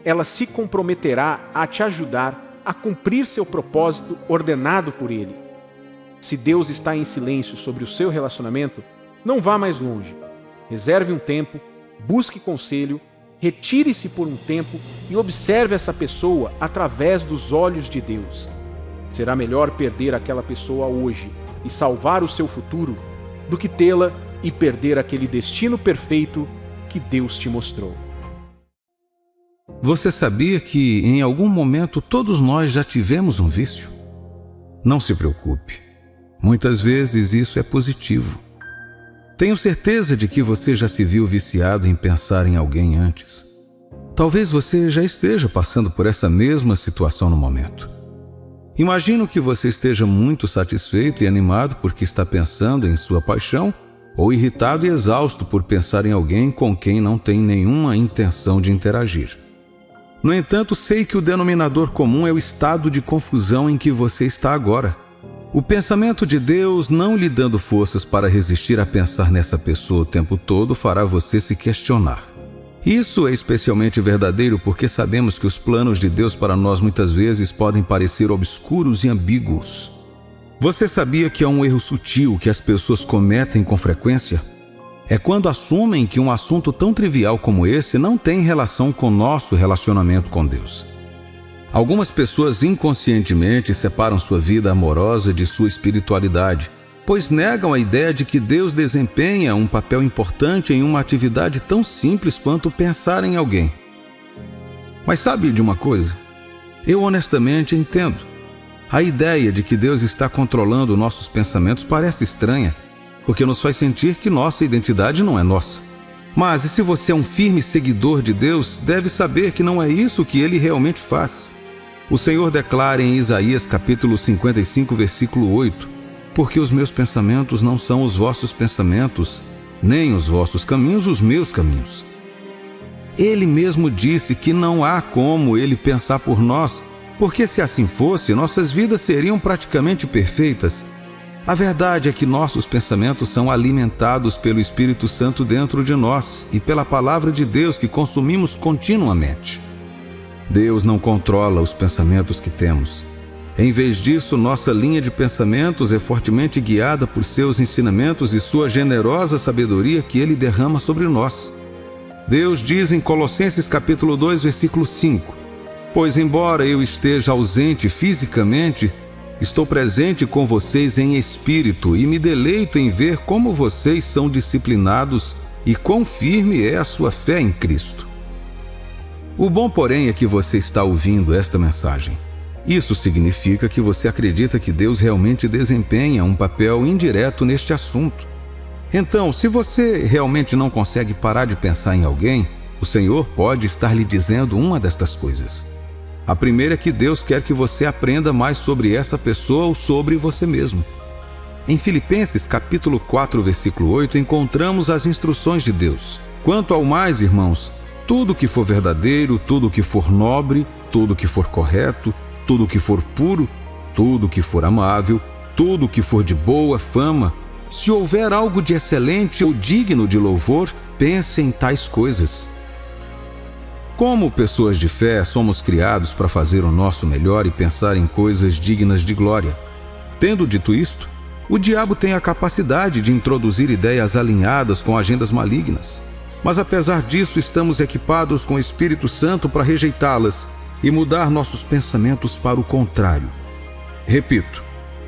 ela se comprometerá a te ajudar a cumprir seu propósito ordenado por Ele. Se Deus está em silêncio sobre o seu relacionamento, não vá mais longe. Reserve um tempo, busque conselho, retire-se por um tempo e observe essa pessoa através dos olhos de Deus. Será melhor perder aquela pessoa hoje e salvar o seu futuro do que tê-la e perder aquele destino perfeito que Deus te mostrou. Você sabia que em algum momento todos nós já tivemos um vício? Não se preocupe. Muitas vezes isso é positivo. Tenho certeza de que você já se viu viciado em pensar em alguém antes. Talvez você já esteja passando por essa mesma situação no momento. Imagino que você esteja muito satisfeito e animado porque está pensando em sua paixão, ou irritado e exausto por pensar em alguém com quem não tem nenhuma intenção de interagir. No entanto, sei que o denominador comum é o estado de confusão em que você está agora. O pensamento de Deus não lhe dando forças para resistir a pensar nessa pessoa o tempo todo fará você se questionar. Isso é especialmente verdadeiro porque sabemos que os planos de Deus para nós muitas vezes podem parecer obscuros e ambíguos. Você sabia que há um erro sutil que as pessoas cometem com frequência? É quando assumem que um assunto tão trivial como esse não tem relação com nosso relacionamento com Deus. Algumas pessoas inconscientemente separam sua vida amorosa de sua espiritualidade, pois negam a ideia de que Deus desempenha um papel importante em uma atividade tão simples quanto pensar em alguém. Mas sabe de uma coisa? Eu honestamente entendo. A ideia de que Deus está controlando nossos pensamentos parece estranha, porque nos faz sentir que nossa identidade não é nossa. Mas se você é um firme seguidor de Deus, deve saber que não é isso que Ele realmente faz. O Senhor declara em Isaías capítulo 55, versículo 8, porque os meus pensamentos não são os vossos pensamentos, nem os vossos caminhos os meus caminhos. Ele mesmo disse que não há como Ele pensar por nós, porque se assim fosse, nossas vidas seriam praticamente perfeitas. A verdade é que nossos pensamentos são alimentados pelo Espírito Santo dentro de nós e pela Palavra de Deus que consumimos continuamente. Deus não controla os pensamentos que temos. Em vez disso, nossa linha de pensamentos é fortemente guiada por seus ensinamentos e sua generosa sabedoria que Ele derrama sobre nós. Deus diz em Colossenses capítulo 2, versículo 5, pois embora eu esteja ausente fisicamente, estou presente com vocês em espírito e me deleito em ver como vocês são disciplinados e quão firme é a sua fé em Cristo. O bom, porém, é que você está ouvindo esta mensagem. Isso significa que você acredita que Deus realmente desempenha um papel indireto neste assunto. Então, se você realmente não consegue parar de pensar em alguém, o Senhor pode estar lhe dizendo uma destas coisas. A primeira é que Deus quer que você aprenda mais sobre essa pessoa ou sobre você mesmo. Em Filipenses capítulo 4, versículo 8, encontramos as instruções de Deus. Quanto ao mais, irmãos, tudo que for verdadeiro, tudo que for nobre, tudo que for correto, tudo que for puro, tudo que for amável, tudo que for de boa fama, se houver algo de excelente ou digno de louvor, pense em tais coisas. Como pessoas de fé, somos criados para fazer o nosso melhor e pensar em coisas dignas de glória. Tendo dito isto, o diabo tem a capacidade de introduzir ideias alinhadas com agendas malignas. Mas apesar disso, estamos equipados com o Espírito Santo para rejeitá-las e mudar nossos pensamentos para o contrário. Repito,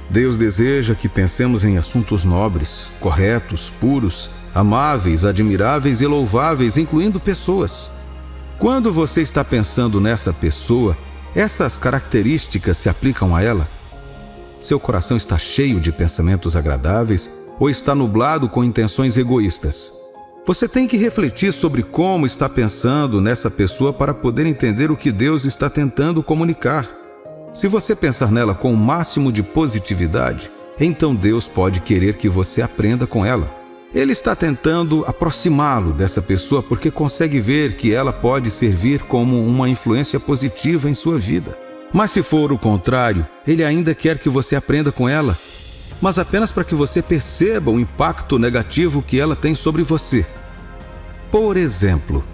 Deus deseja que pensemos em assuntos nobres, corretos, puros, amáveis, admiráveis e louváveis, incluindo pessoas. Quando você está pensando nessa pessoa, essas características se aplicam a ela? Seu coração está cheio de pensamentos agradáveis ou está nublado com intenções egoístas? Você tem que refletir sobre como está pensando nessa pessoa para poder entender o que Deus está tentando comunicar. Se você pensar nela com o máximo de positividade, então Deus pode querer que você aprenda com ela. Ele está tentando aproximá-lo dessa pessoa porque consegue ver que ela pode servir como uma influência positiva em sua vida. Mas se for o contrário, ele ainda quer que você aprenda com ela, mas apenas para que você perceba o impacto negativo que ela tem sobre você. Por exemplo,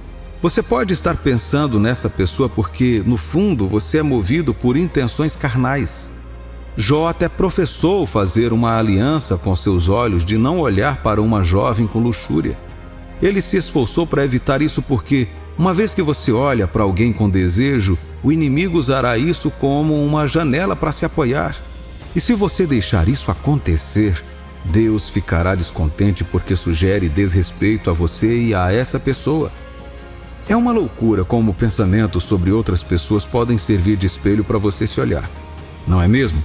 você pode estar pensando nessa pessoa porque, no fundo, você é movido por intenções carnais. Jó até professou fazer uma aliança com seus olhos de não olhar para uma jovem com luxúria. Ele se esforçou para evitar isso porque, uma vez que você olha para alguém com desejo, o inimigo usará isso como uma janela para se apoiar. E se você deixar isso acontecer, Deus ficará descontente porque sugere desrespeito a você e a essa pessoa. É uma loucura como pensamentos sobre outras pessoas podem servir de espelho para você se olhar. Não é mesmo?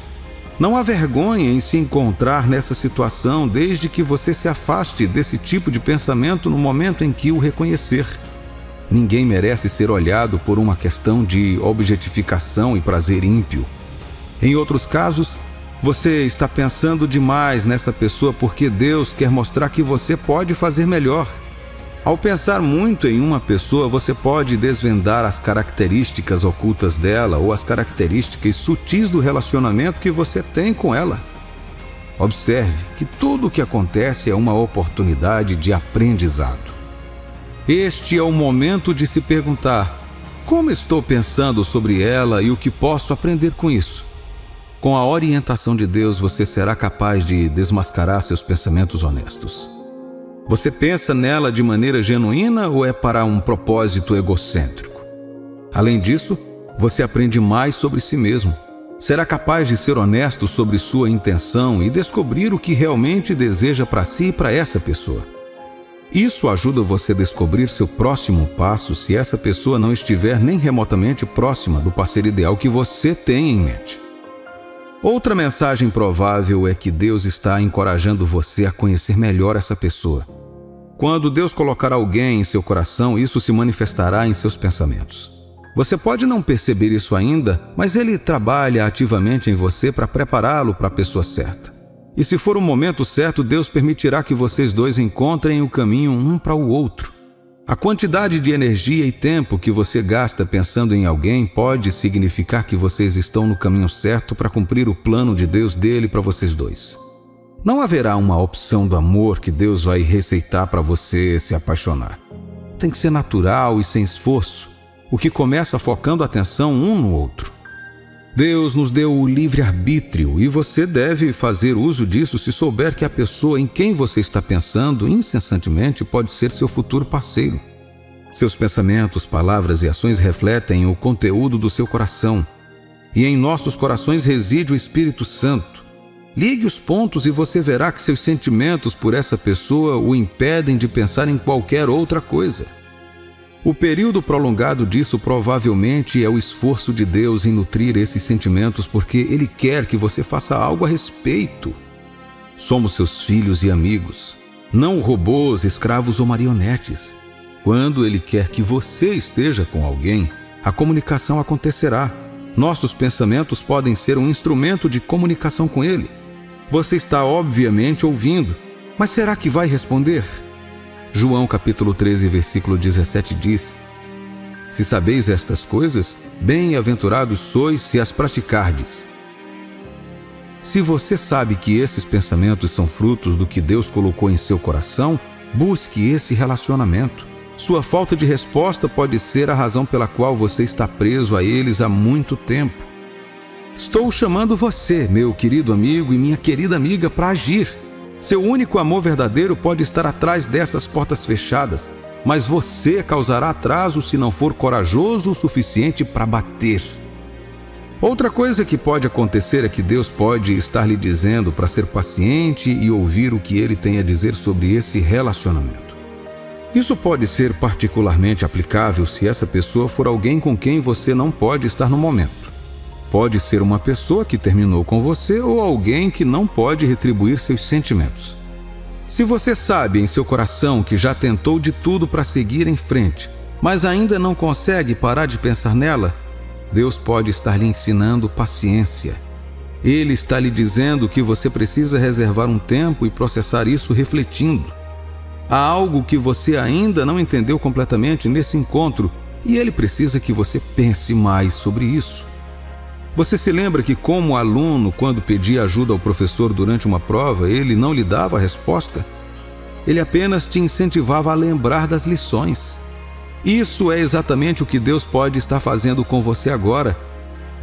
Não há vergonha em se encontrar nessa situação desde que você se afaste desse tipo de pensamento no momento em que o reconhecer. Ninguém merece ser olhado por uma questão de objetificação e prazer ímpio. Em outros casos, você está pensando demais nessa pessoa porque Deus quer mostrar que você pode fazer melhor. Ao pensar muito em uma pessoa, você pode desvendar as características ocultas dela ou as características sutis do relacionamento que você tem com ela. Observe que tudo o que acontece é uma oportunidade de aprendizado. Este é o momento de se perguntar: como estou pensando sobre ela e o que posso aprender com isso? Com a orientação de Deus, você será capaz de desmascarar seus pensamentos honestos. Você pensa nela de maneira genuína ou é para um propósito egocêntrico? Além disso, você aprende mais sobre si mesmo. Será capaz de ser honesto sobre sua intenção e descobrir o que realmente deseja para si e para essa pessoa. Isso ajuda você a descobrir seu próximo passo se essa pessoa não estiver nem remotamente próxima do parceiro ideal que você tem em mente. Outra mensagem provável é que Deus está encorajando você a conhecer melhor essa pessoa. Quando Deus colocar alguém em seu coração, isso se manifestará em seus pensamentos. Você pode não perceber isso ainda, mas Ele trabalha ativamente em você para prepará-lo para a pessoa certa. E se for o momento certo, Deus permitirá que vocês dois encontrem o caminho um para o outro. A quantidade de energia e tempo que você gasta pensando em alguém pode significar que vocês estão no caminho certo para cumprir o plano de Deus dele para vocês dois. Não haverá uma opção do amor que Deus vai receitar para você se apaixonar. Tem que ser natural e sem esforço, o que começa focando a atenção um no outro. Deus nos deu o livre-arbítrio e você deve fazer uso disso se souber que a pessoa em quem você está pensando incessantemente pode ser seu futuro parceiro. Seus pensamentos, palavras e ações refletem o conteúdo do seu coração. E em nossos corações reside o Espírito Santo. Ligue os pontos e você verá que seus sentimentos por essa pessoa o impedem de pensar em qualquer outra coisa. O período prolongado disso provavelmente é o esforço de Deus em nutrir esses sentimentos porque Ele quer que você faça algo a respeito. Somos seus filhos e amigos, não robôs, escravos ou marionetes. Quando Ele quer que você esteja com alguém, a comunicação acontecerá. Nossos pensamentos podem ser um instrumento de comunicação com Ele. Você está obviamente ouvindo, mas será que vai responder? João capítulo 13, versículo 17 diz: Se sabeis estas coisas, bem-aventurados sois se as praticardes. Se você sabe que esses pensamentos são frutos do que Deus colocou em seu coração, busque esse relacionamento. Sua falta de resposta pode ser a razão pela qual você está preso a eles há muito tempo. Estou chamando você, meu querido amigo e minha querida amiga, para agir. Seu único amor verdadeiro pode estar atrás dessas portas fechadas, mas você causará atraso se não for corajoso o suficiente para bater. Outra coisa que pode acontecer é que Deus pode estar lhe dizendo para ser paciente e ouvir o que Ele tem a dizer sobre esse relacionamento. Isso pode ser particularmente aplicável se essa pessoa for alguém com quem você não pode estar no momento. Pode ser uma pessoa que terminou com você ou alguém que não pode retribuir seus sentimentos. Se você sabe em seu coração que já tentou de tudo para seguir em frente, mas ainda não consegue parar de pensar nela, Deus pode estar lhe ensinando paciência. Ele está lhe dizendo que você precisa reservar um tempo e processar isso refletindo. Há algo que você ainda não entendeu completamente nesse encontro e Ele precisa que você pense mais sobre isso. Você se lembra que, como aluno, quando pedia ajuda ao professor durante uma prova, ele não lhe dava a resposta? Ele apenas te incentivava a lembrar das lições. Isso é exatamente o que Deus pode estar fazendo com você agora.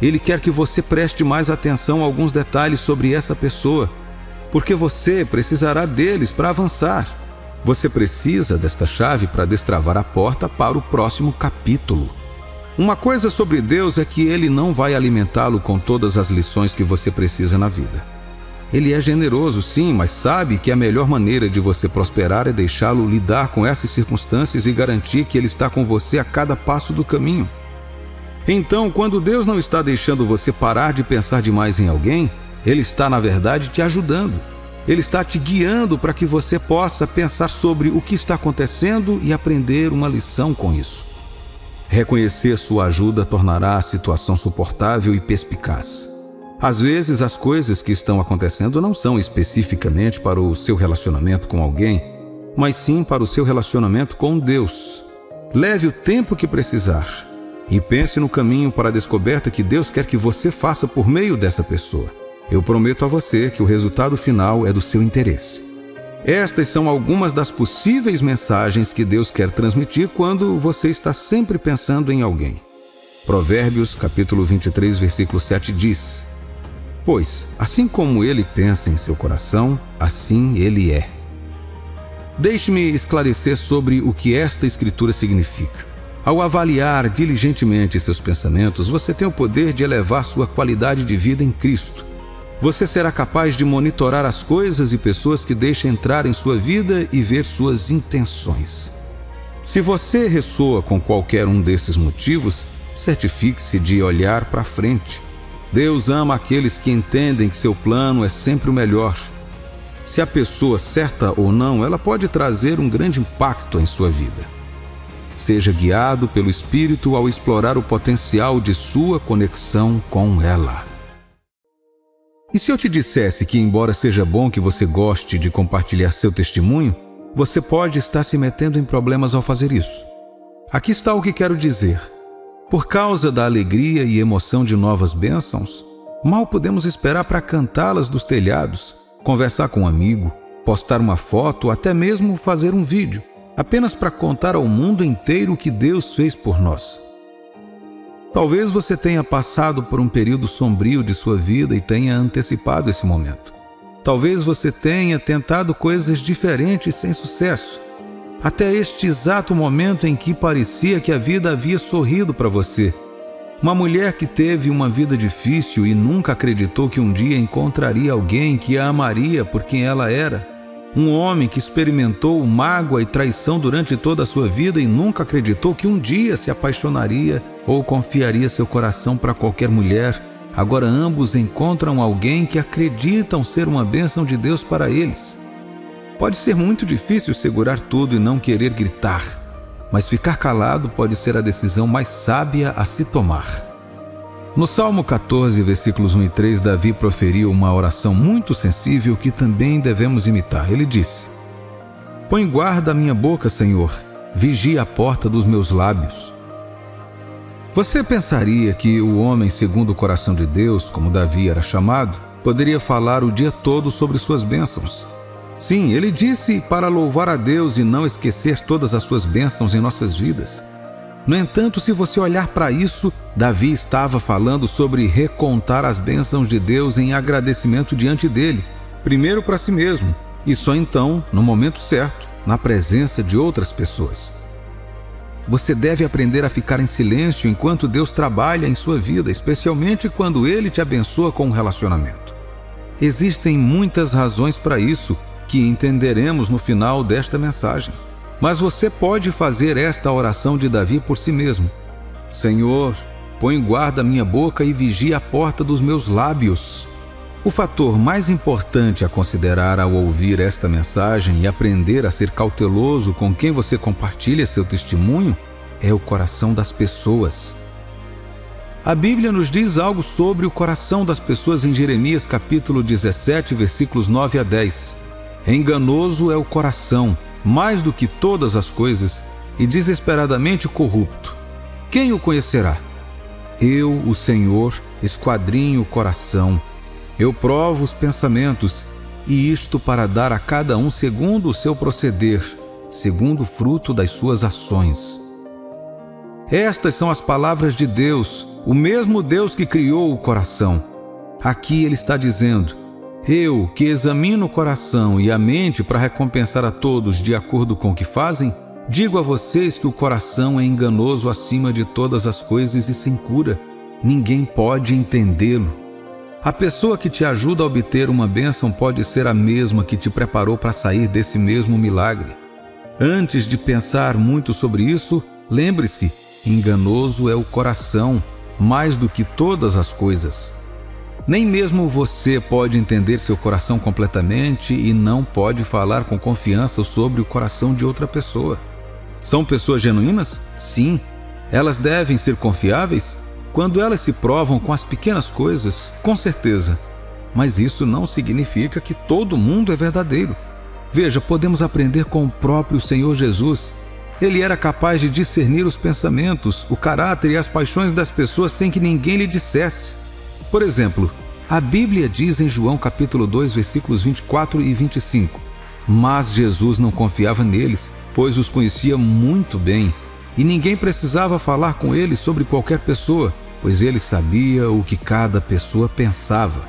Ele quer que você preste mais atenção a alguns detalhes sobre essa pessoa, porque você precisará deles para avançar. Você precisa desta chave para destravar a porta para o próximo capítulo. Uma coisa sobre Deus é que Ele não vai alimentá-lo com todas as lições que você precisa na vida. Ele é generoso, sim, mas sabe que a melhor maneira de você prosperar é deixá-lo lidar com essas circunstâncias e garantir que Ele está com você a cada passo do caminho. Então, quando Deus não está deixando você parar de pensar demais em alguém, Ele está, na verdade, te ajudando. Ele está te guiando para que você possa pensar sobre o que está acontecendo e aprender uma lição com isso. Reconhecer sua ajuda tornará a situação suportável e perspicaz. Às vezes, as coisas que estão acontecendo não são especificamente para o seu relacionamento com alguém, mas sim para o seu relacionamento com Deus. Leve o tempo que precisar e pense no caminho para a descoberta que Deus quer que você faça por meio dessa pessoa. Eu prometo a você que o resultado final é do seu interesse. Estas são algumas das possíveis mensagens que Deus quer transmitir quando você está sempre pensando em alguém. Provérbios, capítulo 23, versículo 7 diz: Pois, assim como ele pensa em seu coração, assim ele é. Deixe-me esclarecer sobre o que esta escritura significa. Ao avaliar diligentemente seus pensamentos, você tem o poder de elevar sua qualidade de vida em Cristo. Você será capaz de monitorar as coisas e pessoas que deixa entrar em sua vida e ver suas intenções. Se você ressoa com qualquer um desses motivos, certifique-se de olhar para frente. Deus ama aqueles que entendem que seu plano é sempre o melhor. Se a pessoa certa ou não, ela pode trazer um grande impacto em sua vida. Seja guiado pelo Espírito ao explorar o potencial de sua conexão com ela. E se eu te dissesse que, embora seja bom que você goste de compartilhar seu testemunho, você pode estar se metendo em problemas ao fazer isso? Aqui está o que quero dizer. Por causa da alegria e emoção de novas bênçãos, mal podemos esperar para cantá-las dos telhados, conversar com um amigo, postar uma foto ou até mesmo fazer um vídeo, apenas para contar ao mundo inteiro o que Deus fez por nós. Talvez você tenha passado por um período sombrio de sua vida e tenha antecipado esse momento. Talvez você tenha tentado coisas diferentes sem sucesso, até este exato momento em que parecia que a vida havia sorrido para você. Uma mulher que teve uma vida difícil e nunca acreditou que um dia encontraria alguém que a amaria por quem ela era. Um homem que experimentou mágoa e traição durante toda a sua vida e nunca acreditou que um dia se apaixonaria ou confiaria seu coração para qualquer mulher. Agora ambos encontram alguém que acreditam ser uma bênção de Deus para eles. Pode ser muito difícil segurar tudo e não querer gritar, mas ficar calado pode ser a decisão mais sábia a se tomar. No Salmo 14, versículos 1 e 3, Davi proferiu uma oração muito sensível que também devemos imitar. Ele disse: Põe guarda a minha boca, Senhor, vigia a porta dos meus lábios. Você pensaria que o homem segundo o coração de Deus, como Davi era chamado, poderia falar o dia todo sobre suas bênçãos. Sim, ele disse para louvar a Deus e não esquecer todas as suas bênçãos em nossas vidas. No entanto, se você olhar para isso, Davi estava falando sobre recontar as bênçãos de Deus em agradecimento diante dele, primeiro para si mesmo, e só então, no momento certo, na presença de outras pessoas. Você deve aprender a ficar em silêncio enquanto Deus trabalha em sua vida, especialmente quando Ele te abençoa com um relacionamento. Existem muitas razões para isso, que entenderemos no final desta mensagem. Mas você pode fazer esta oração de Davi por si mesmo. Senhor, põe guarda a minha boca e vigia a porta dos meus lábios. O fator mais importante a considerar ao ouvir esta mensagem e aprender a ser cauteloso com quem você compartilha seu testemunho é o coração das pessoas. A Bíblia nos diz algo sobre o coração das pessoas em Jeremias capítulo 17, versículos 9 a 10. Enganoso é o coração, mais do que todas as coisas, e desesperadamente corrupto. Quem o conhecerá? Eu, o Senhor, esquadrinho o coração. Eu provo os pensamentos, e isto para dar a cada um segundo o seu proceder, segundo o fruto das suas ações. Estas são as palavras de Deus, o mesmo Deus que criou o coração. Aqui ele está dizendo: Eu, que examino o coração e a mente para recompensar a todos de acordo com o que fazem, digo a vocês que o coração é enganoso acima de todas as coisas e sem cura. Ninguém pode entendê-lo. A pessoa que te ajuda a obter uma bênção pode ser a mesma que te preparou para sair desse mesmo milagre. Antes de pensar muito sobre isso, lembre-se, enganoso é o coração, mais do que todas as coisas. Nem mesmo você pode entender seu coração completamente e não pode falar com confiança sobre o coração de outra pessoa. São pessoas genuínas? Sim. Elas devem ser confiáveis? Quando elas se provam com as pequenas coisas, com certeza. Mas isso não significa que todo mundo é verdadeiro. Veja, podemos aprender com o próprio Senhor Jesus. Ele era capaz de discernir os pensamentos, o caráter e as paixões das pessoas sem que ninguém lhe dissesse. Por exemplo, A Bíblia diz em João capítulo 2, versículos 24 e 25: mas Jesus não confiava neles, pois os conhecia muito bem, e ninguém precisava falar com ele sobre qualquer pessoa, pois ele sabia o que cada pessoa pensava.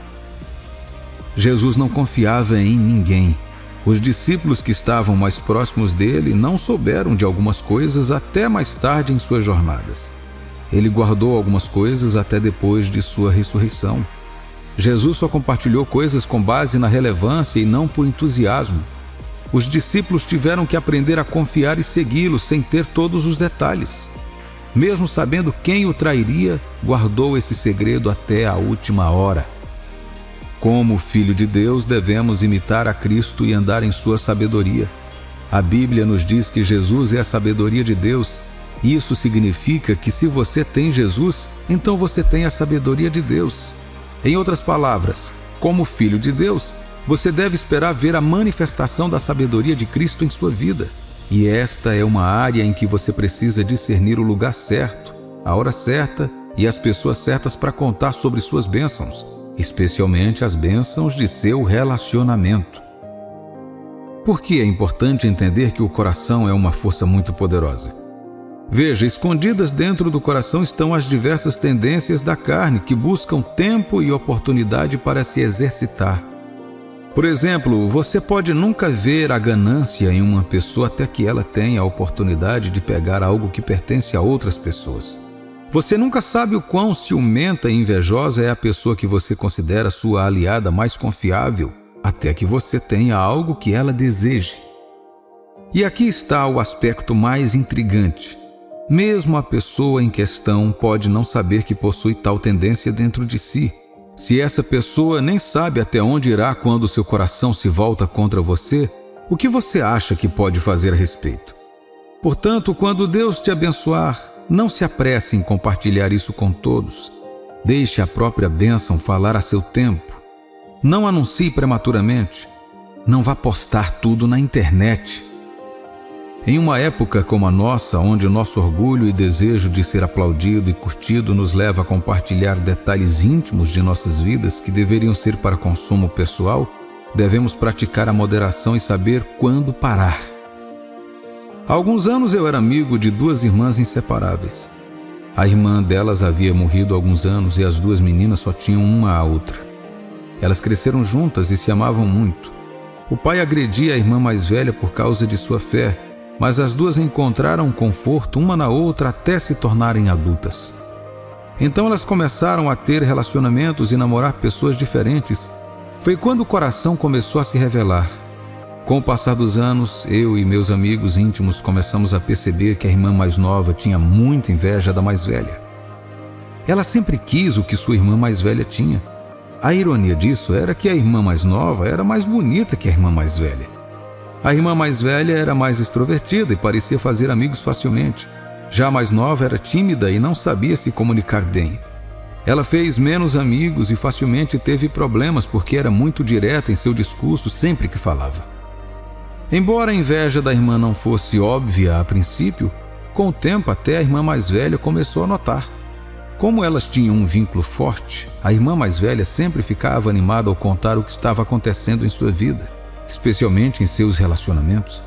Jesus não confiava em ninguém. Os discípulos que estavam mais próximos dele não souberam de algumas coisas até mais tarde em suas jornadas. Ele guardou algumas coisas até depois de sua ressurreição. Jesus só compartilhou coisas com base na relevância e não por entusiasmo. Os discípulos tiveram que aprender a confiar e segui-lo sem ter todos os detalhes. Mesmo sabendo quem o trairia, guardou esse segredo até a última hora. Como filho de Deus, devemos imitar a Cristo e andar em sua sabedoria. A Bíblia nos diz que Jesus é a sabedoria de Deus. Isso significa que se você tem Jesus, então você tem a sabedoria de Deus. Em outras palavras, como filho de Deus, você deve esperar ver a manifestação da sabedoria de Cristo em sua vida. E esta é uma área em que você precisa discernir o lugar certo, a hora certa e as pessoas certas para contar sobre suas bênçãos, especialmente as bênçãos de seu relacionamento. Por que é importante entender que o coração é uma força muito poderosa? Veja, escondidas dentro do coração estão as diversas tendências da carne que buscam tempo e oportunidade para se exercitar. Por exemplo, você pode nunca ver a ganância em uma pessoa até que ela tenha a oportunidade de pegar algo que pertence a outras pessoas. Você nunca sabe o quão ciumenta e invejosa é a pessoa que você considera sua aliada mais confiável, até que você tenha algo que ela deseje. E aqui está o aspecto mais intrigante. Mesmo a pessoa em questão pode não saber que possui tal tendência dentro de si. Se essa pessoa nem sabe até onde irá quando seu coração se volta contra você, o que você acha que pode fazer a respeito? Portanto, quando Deus te abençoar, não se apresse em compartilhar isso com todos. Deixe a própria bênção falar a seu tempo. Não anuncie prematuramente. Não vá postar tudo na internet. Em uma época como a nossa, onde o nosso orgulho e desejo de ser aplaudido e curtido nos leva a compartilhar detalhes íntimos de nossas vidas que deveriam ser para consumo pessoal, devemos praticar a moderação e saber quando parar. Há alguns anos eu era amigo de duas irmãs inseparáveis. A irmã delas havia morrido há alguns anos e as duas meninas só tinham uma a outra. Elas cresceram juntas e se amavam muito. O pai agredia a irmã mais velha por causa de sua fé, mas as duas encontraram conforto uma na outra até se tornarem adultas. Então elas começaram a ter relacionamentos e namorar pessoas diferentes. Foi quando o coração começou a se revelar. Com o passar dos anos, eu e meus amigos íntimos começamos a perceber que a irmã mais nova tinha muita inveja da mais velha. Ela sempre quis o que sua irmã mais velha tinha. A ironia disso era que a irmã mais nova era mais bonita que a irmã mais velha. A irmã mais velha era mais extrovertida e parecia fazer amigos facilmente. Já a mais nova era tímida e não sabia se comunicar bem. Ela fez menos amigos e facilmente teve problemas porque era muito direta em seu discurso sempre que falava. Embora a inveja da irmã não fosse óbvia a princípio, com o tempo até a irmã mais velha começou a notar. Como elas tinham um vínculo forte, a irmã mais velha sempre ficava animada ao contar o que estava acontecendo em sua vida, especialmente em seus relacionamentos.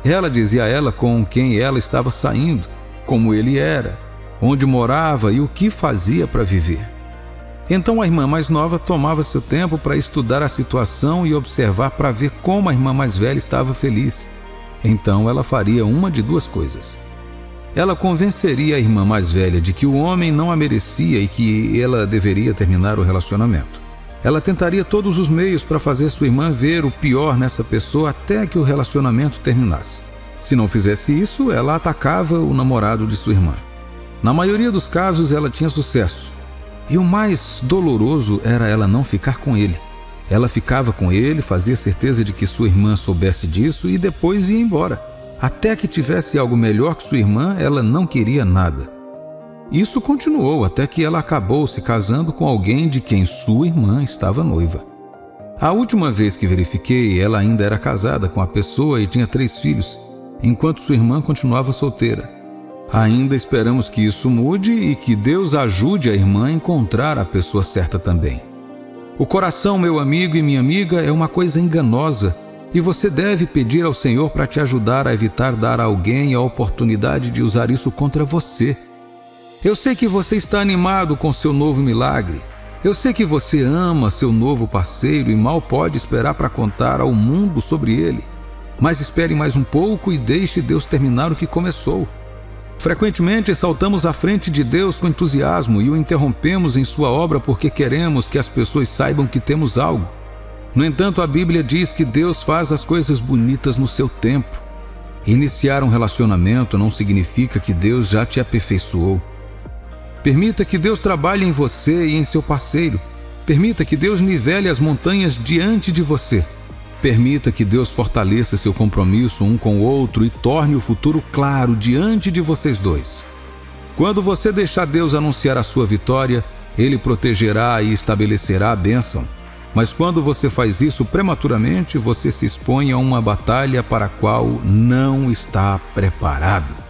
Ela dizia a ela com quem ela estava saindo, como ele era, onde morava e o que fazia para viver. Então a irmã mais nova tomava seu tempo para estudar a situação e observar para ver como a irmã mais velha estava feliz. Então ela faria uma de duas coisas. Ela convenceria a irmã mais velha de que o homem não a merecia e que ela deveria terminar o relacionamento. Ela tentaria todos os meios para fazer sua irmã ver o pior nessa pessoa até que o relacionamento terminasse. Se não fizesse isso, ela atacava o namorado de sua irmã. Na maioria dos casos, ela tinha sucesso. E o mais doloroso era ela não ficar com ele. Ela ficava com ele, fazia certeza de que sua irmã soubesse disso e depois ia embora. Até que tivesse algo melhor que sua irmã, ela não queria nada. Isso continuou até que ela acabou se casando com alguém de quem sua irmã estava noiva. A última vez que verifiquei, ela ainda era casada com a pessoa e tinha 3 filhos, enquanto sua irmã continuava solteira. Ainda esperamos que isso mude e que Deus ajude a irmã a encontrar a pessoa certa também. O coração, meu amigo e minha amiga, é uma coisa enganosa e você deve pedir ao Senhor para te ajudar a evitar dar a alguém a oportunidade de usar isso contra você. Eu sei que você está animado com seu novo milagre. Eu sei que você ama seu novo parceiro e mal pode esperar para contar ao mundo sobre ele. Mas espere mais um pouco e deixe Deus terminar o que começou. Frequentemente saltamos à frente de Deus com entusiasmo e o interrompemos em sua obra porque queremos que as pessoas saibam que temos algo. No entanto, a Bíblia diz que Deus faz as coisas bonitas no seu tempo. Iniciar um relacionamento não significa que Deus já te aperfeiçoou. Permita que Deus trabalhe em você e em seu parceiro. Permita que Deus nivele as montanhas diante de você. Permita que Deus fortaleça seu compromisso um com o outro e torne o futuro claro diante de vocês dois. Quando você deixar Deus anunciar a sua vitória, Ele protegerá e estabelecerá a bênção. Mas quando você faz isso prematuramente, você se expõe a uma batalha para a qual não está preparado.